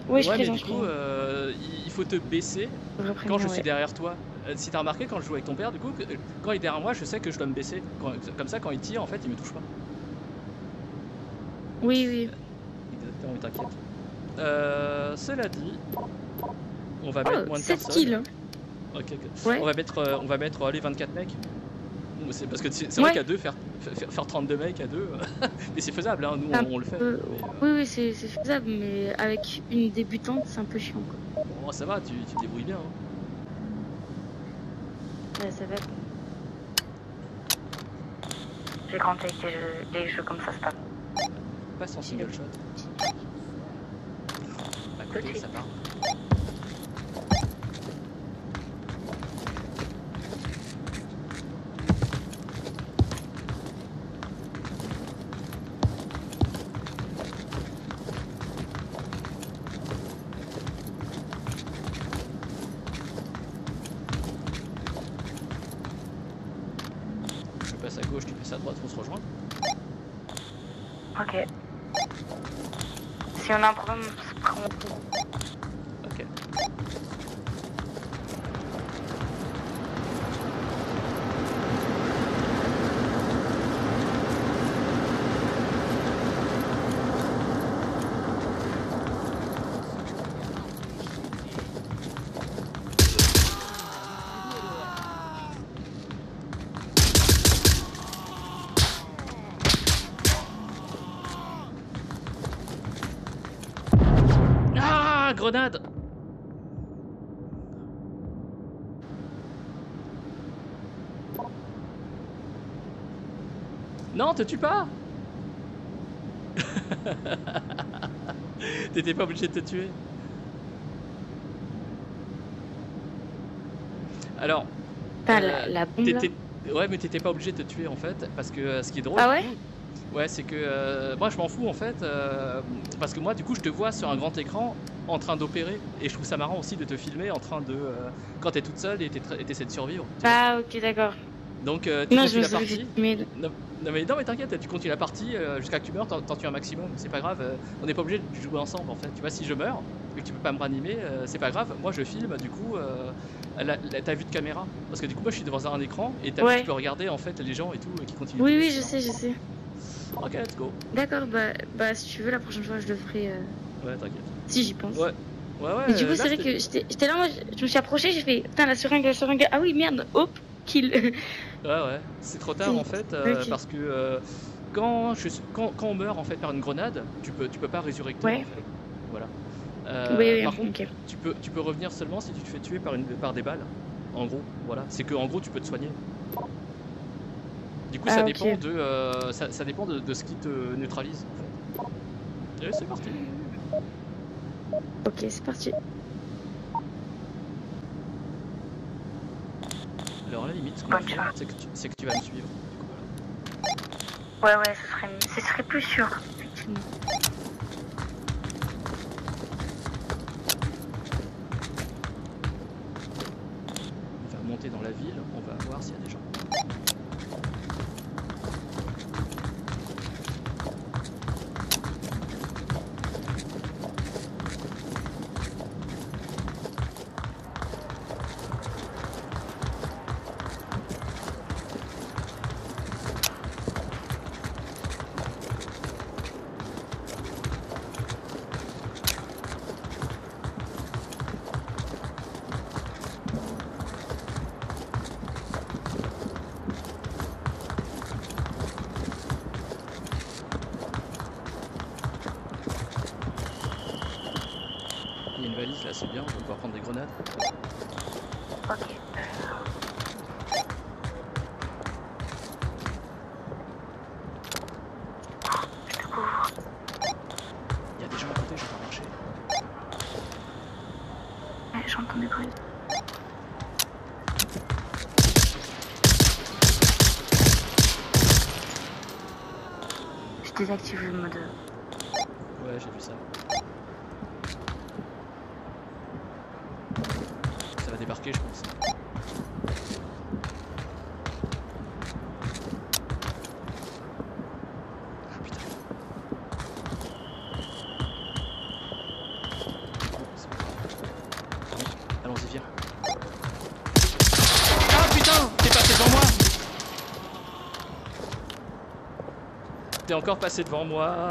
Oui, je Ouais, mais présente. du coup, il faut te baisser quand je suis ouais. derrière toi. Si t'as remarqué, quand je joue avec ton père, du coup, quand il est derrière moi, je sais que je dois me baisser. Comme ça, quand il tire, en fait, il me touche pas. Oui. Exactement, mais t'inquiète. Cela dit, on va mettre Oh, moins de 7 personnes. kills. Ok. Ouais. On va mettre allez, 24 mecs. C'est parce que c'est Ouais. vrai qu'à deux, faire 32 mecs à deux, mais c'est faisable, hein, nous on le fait. Oui, c'est faisable, mais avec une débutante, c'est un peu chiant quoi. Oh, ça va, tu te débrouilles bien. Hein. Ouais, ça va. J'ai grandi avec des jeux comme ça, c'est pas bon. Passe en single shot. À côté, ça part. Je passe à gauche, tu passes à droite, on se rejoint. Ok. Si on a un problème, c'est pas mon coup. Ok. Ah, grenade! Non, te tue pas! T'étais pas obligé de te tuer. Alors, Putain, la bombe là. ouais, mais t'étais pas obligé de te tuer en fait, parce que ce qui est drôle, Ah ouais? Ouais, c'est que moi je m'en fous en fait, parce que moi du coup je te vois sur un grand écran en train d'opérer et je trouve ça marrant aussi de te filmer en train de quand t'es toute seule et t'essaies de survivre. Ah, ok, d'accord. Donc tu Non, continues la je me partie. Non mais t'inquiète, tu continues la partie jusqu'à que tu meurs, t'en tues un maximum, c'est pas grave, on n'est pas obligé de jouer ensemble en fait. Tu vois, si je meurs et que tu peux pas me ranimer, c'est pas grave, moi je filme du coup ta vue de caméra. Parce que du coup moi je suis devant un écran et tu peux regarder en fait les gens et tout qui continuent. Oui, je sais. Ok, let's go. D'accord, bah si tu veux, la prochaine fois je le ferai. Ouais, t'inquiète. Si j'y pense. Ouais. Mais du coup, c'est vrai que j'étais là, moi je me suis approché, j'ai fait putain, la seringue, ah oui, merde, hop, kill. Ouais, c'est trop tard en fait, parce que quand on meurt en fait par une grenade, tu peux pas résurrecter en fait. Voilà. Par contre, tu peux revenir seulement si tu te fais tuer par des balles. En gros, voilà. C'est que en gros tu peux te soigner. Du coup, ça dépend ça dépend de ce qui te neutralise en fait. Allez, c'est parti. Ok, c'est parti. Alors à la limite, ce qu'on va faire, c'est que tu vas me suivre. Ouais, ce serait plus sûr, effectivement. On va monter dans la ville, on va voir s'il y a des gens. Il y a une valise là, c'est bien, on va pouvoir prendre des grenades. Ok. Je te couvre. Il y a des gens à côté, je vais pas marcher. Ouais, j'entends des bruits. Je désactive le mode. Ouais, j'ai vu ça. Ça va débarquer, je pense. Ah putain. Allons-y, viens. Ah putain, t'es passé devant moi. T'es encore passé devant moi.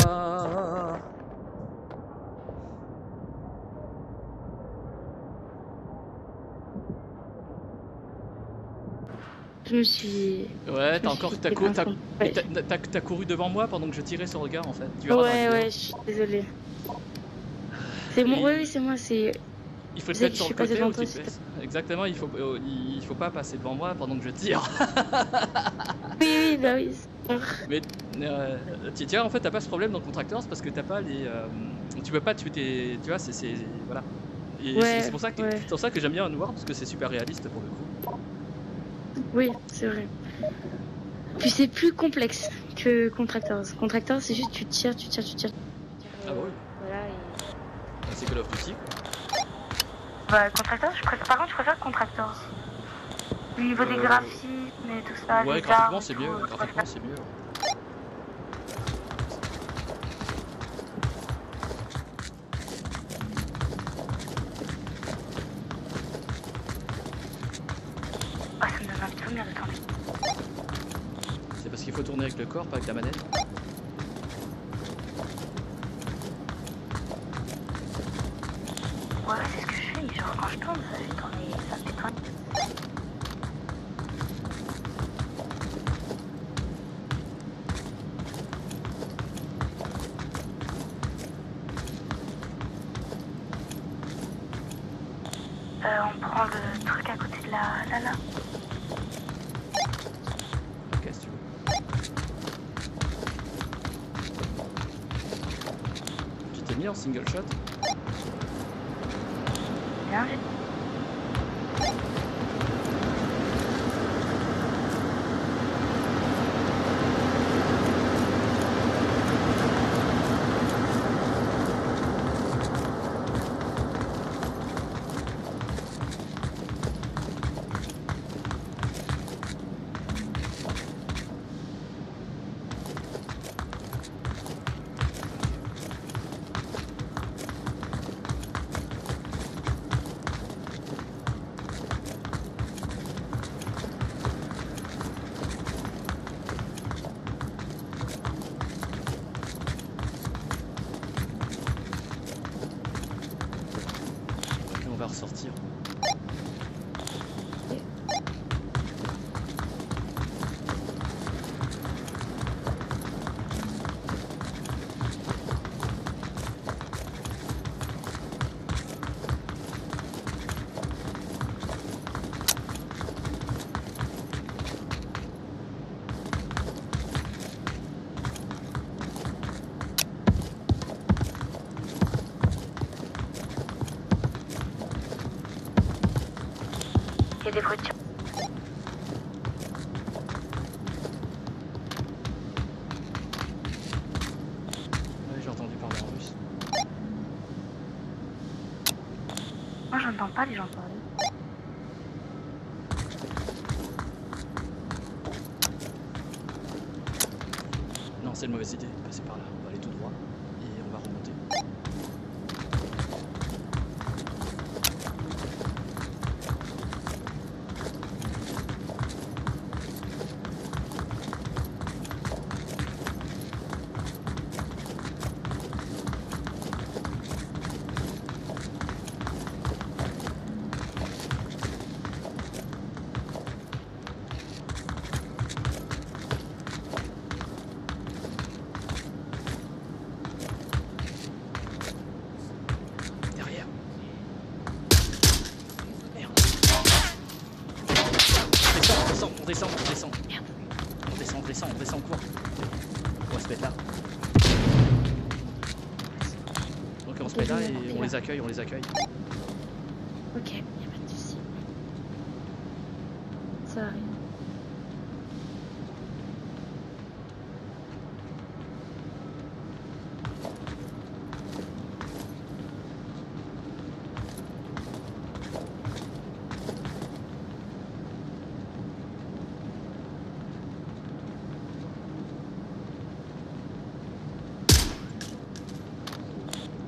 Je me suis. Ouais, t'as couru devant moi pendant que je tirais sur le gars en fait. Ouais, je suis désolée. C'est moi, oui, c'est moi, c'est. Il faut te mettre sur le côté où tu fais. Exactement, il faut pas passer devant moi pendant que je tire. Oui, bah oui. Mais tu vois, en fait, t'as pas ce problème dans Contractors parce que t'as pas les. Tu peux pas tuer tes. Tu vois, c'est. Voilà. Et c'est pour ça que j'aime bien Onward parce que c'est super réaliste pour le coup. Oui, c'est vrai. Puis c'est plus complexe que Contractors. Contractors, c'est juste tu tires. Ah bon? Voilà. C'est Call of Duty. Bah, Contractors, par contre, je préfère Contractors. Au niveau des graphismes et tout ça. Ouais, graphiquement c'est mieux. Graphiquement c'est mieux. Ah, ça me donne un petit souvenir de temps. C'est parce qu'il faut tourner avec le corps, pas avec la manette. Ouais, c'est ce que je fais, genre quand je tourne, ça fait tourner, ça fait tourner. On prend le truc à côté de la là. Ok, si tu veux. Tu t'es mis en single shot? Bien, ressortir. Il y a des voitures. Ouais, j'ai entendu parler en russe. Moi, j'entends pas les gens parler. Non, c'est une mauvaise idée de passer par là. On va aller tout droit et on va remonter. Derrière. Merde. On descend. Merde. On descend, cours. On va se mettre là. Ok, on se met là et on les accueille. Ok, y a pas de soucis. Ça arrive.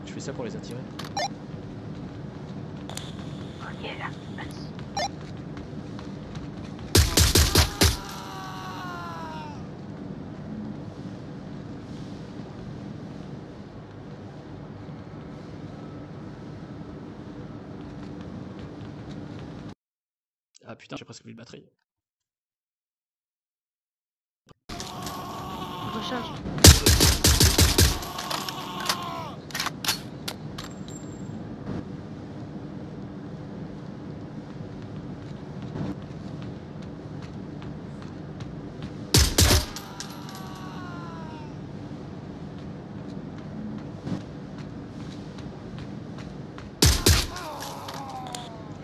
Je fais ça pour les attirer. Ok, là. Vas-y. Ah putain, j'ai presque plus de batterie. Recharge.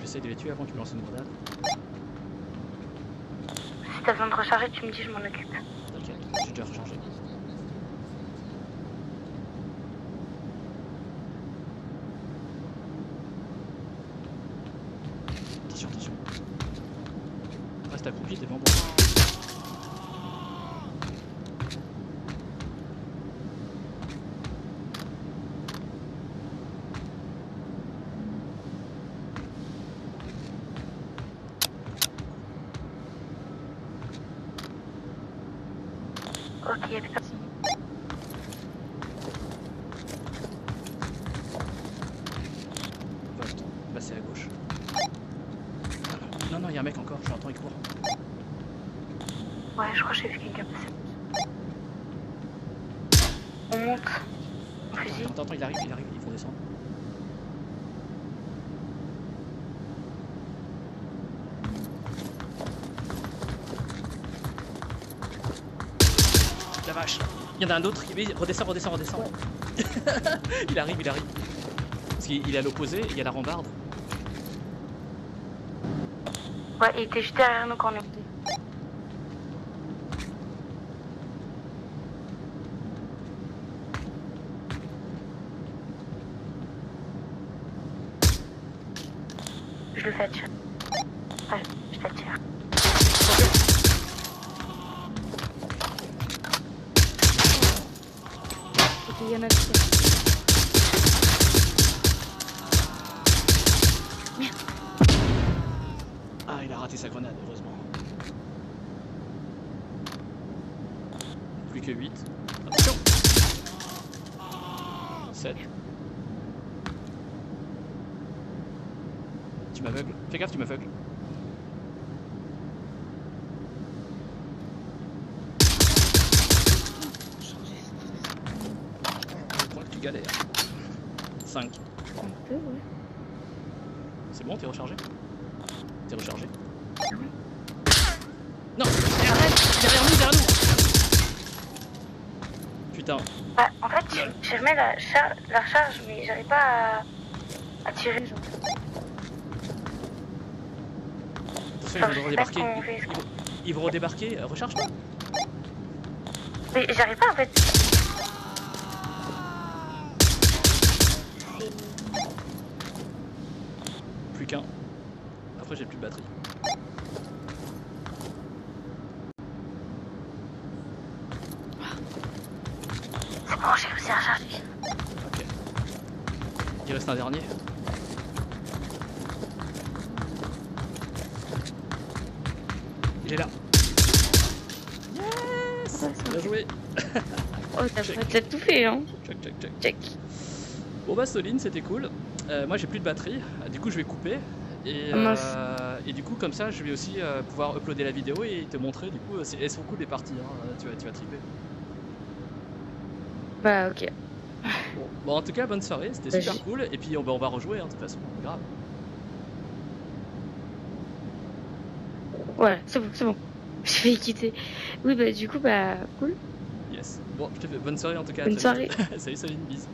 J'essaie de les tuer avant que tu me lances une grenade. Si t'as besoin de recharger, tu me dis, je m'en occupe. T'inquiète, j'ai déjà rechargé. Attention. Reste accroupi devant moi. Ok, y'a plus personne. Va passer à gauche. Non, y'a un mec encore, je l'entends, il court. Ouais, je crois que j'ai vu quelqu'un passer. On monte. On fusil. Attends, il arrive, ils vont descendre. La vache. Il y en a un autre qui redescend. Ouais. il arrive. Parce qu'il est à l'opposé, il y a la rambarde. Ouais, il était juste derrière nous quand on est monté. Je le fais attirer. Ouais, je t'attire. Ok, il y en a deux. Merde. Ah, il a raté sa grenade, heureusement. Plus que 8. Attention 7. tu m'aveugles. Fais gaffe, tu m'aveugles. Je crois que tu galères. 5. Un peu, ouais. C'est bon, t'es rechargé? T'es rechargé? Non! Derrière nous, derrière nous! Putain. Bah, en fait, je remets la recharge, mais j'arrive pas à tirer. Genre. Attention, ils vont redébarquer. Ils vont redébarquer. Recharge-toi. Mais j'arrive pas en fait. Plus qu'un. Après, j'ai plus de batterie. C'est bon, j'ai réussi à recharger. Ok. Il reste un dernier. Il est là. Yes! Bien joué. Oh, t'as tout fait, hein. Check. Bon bah Soline, c'était cool. Moi j'ai plus de batterie, du coup je vais couper. Et du coup comme ça je vais aussi pouvoir uploader la vidéo et te montrer. Du coup elles sont cool les parties, hein. Tu vas triper. Bah ok. Bon en tout cas bonne soirée, c'était super cool. Et puis on va rejouer hein, de toute façon, grave. Voilà, c'est bon. Je vais quitter. Oui bah du coup bah cool. Yes. Bon je te fais bonne soirée en tout cas. Bonne soirée. Salut Soline, bisous.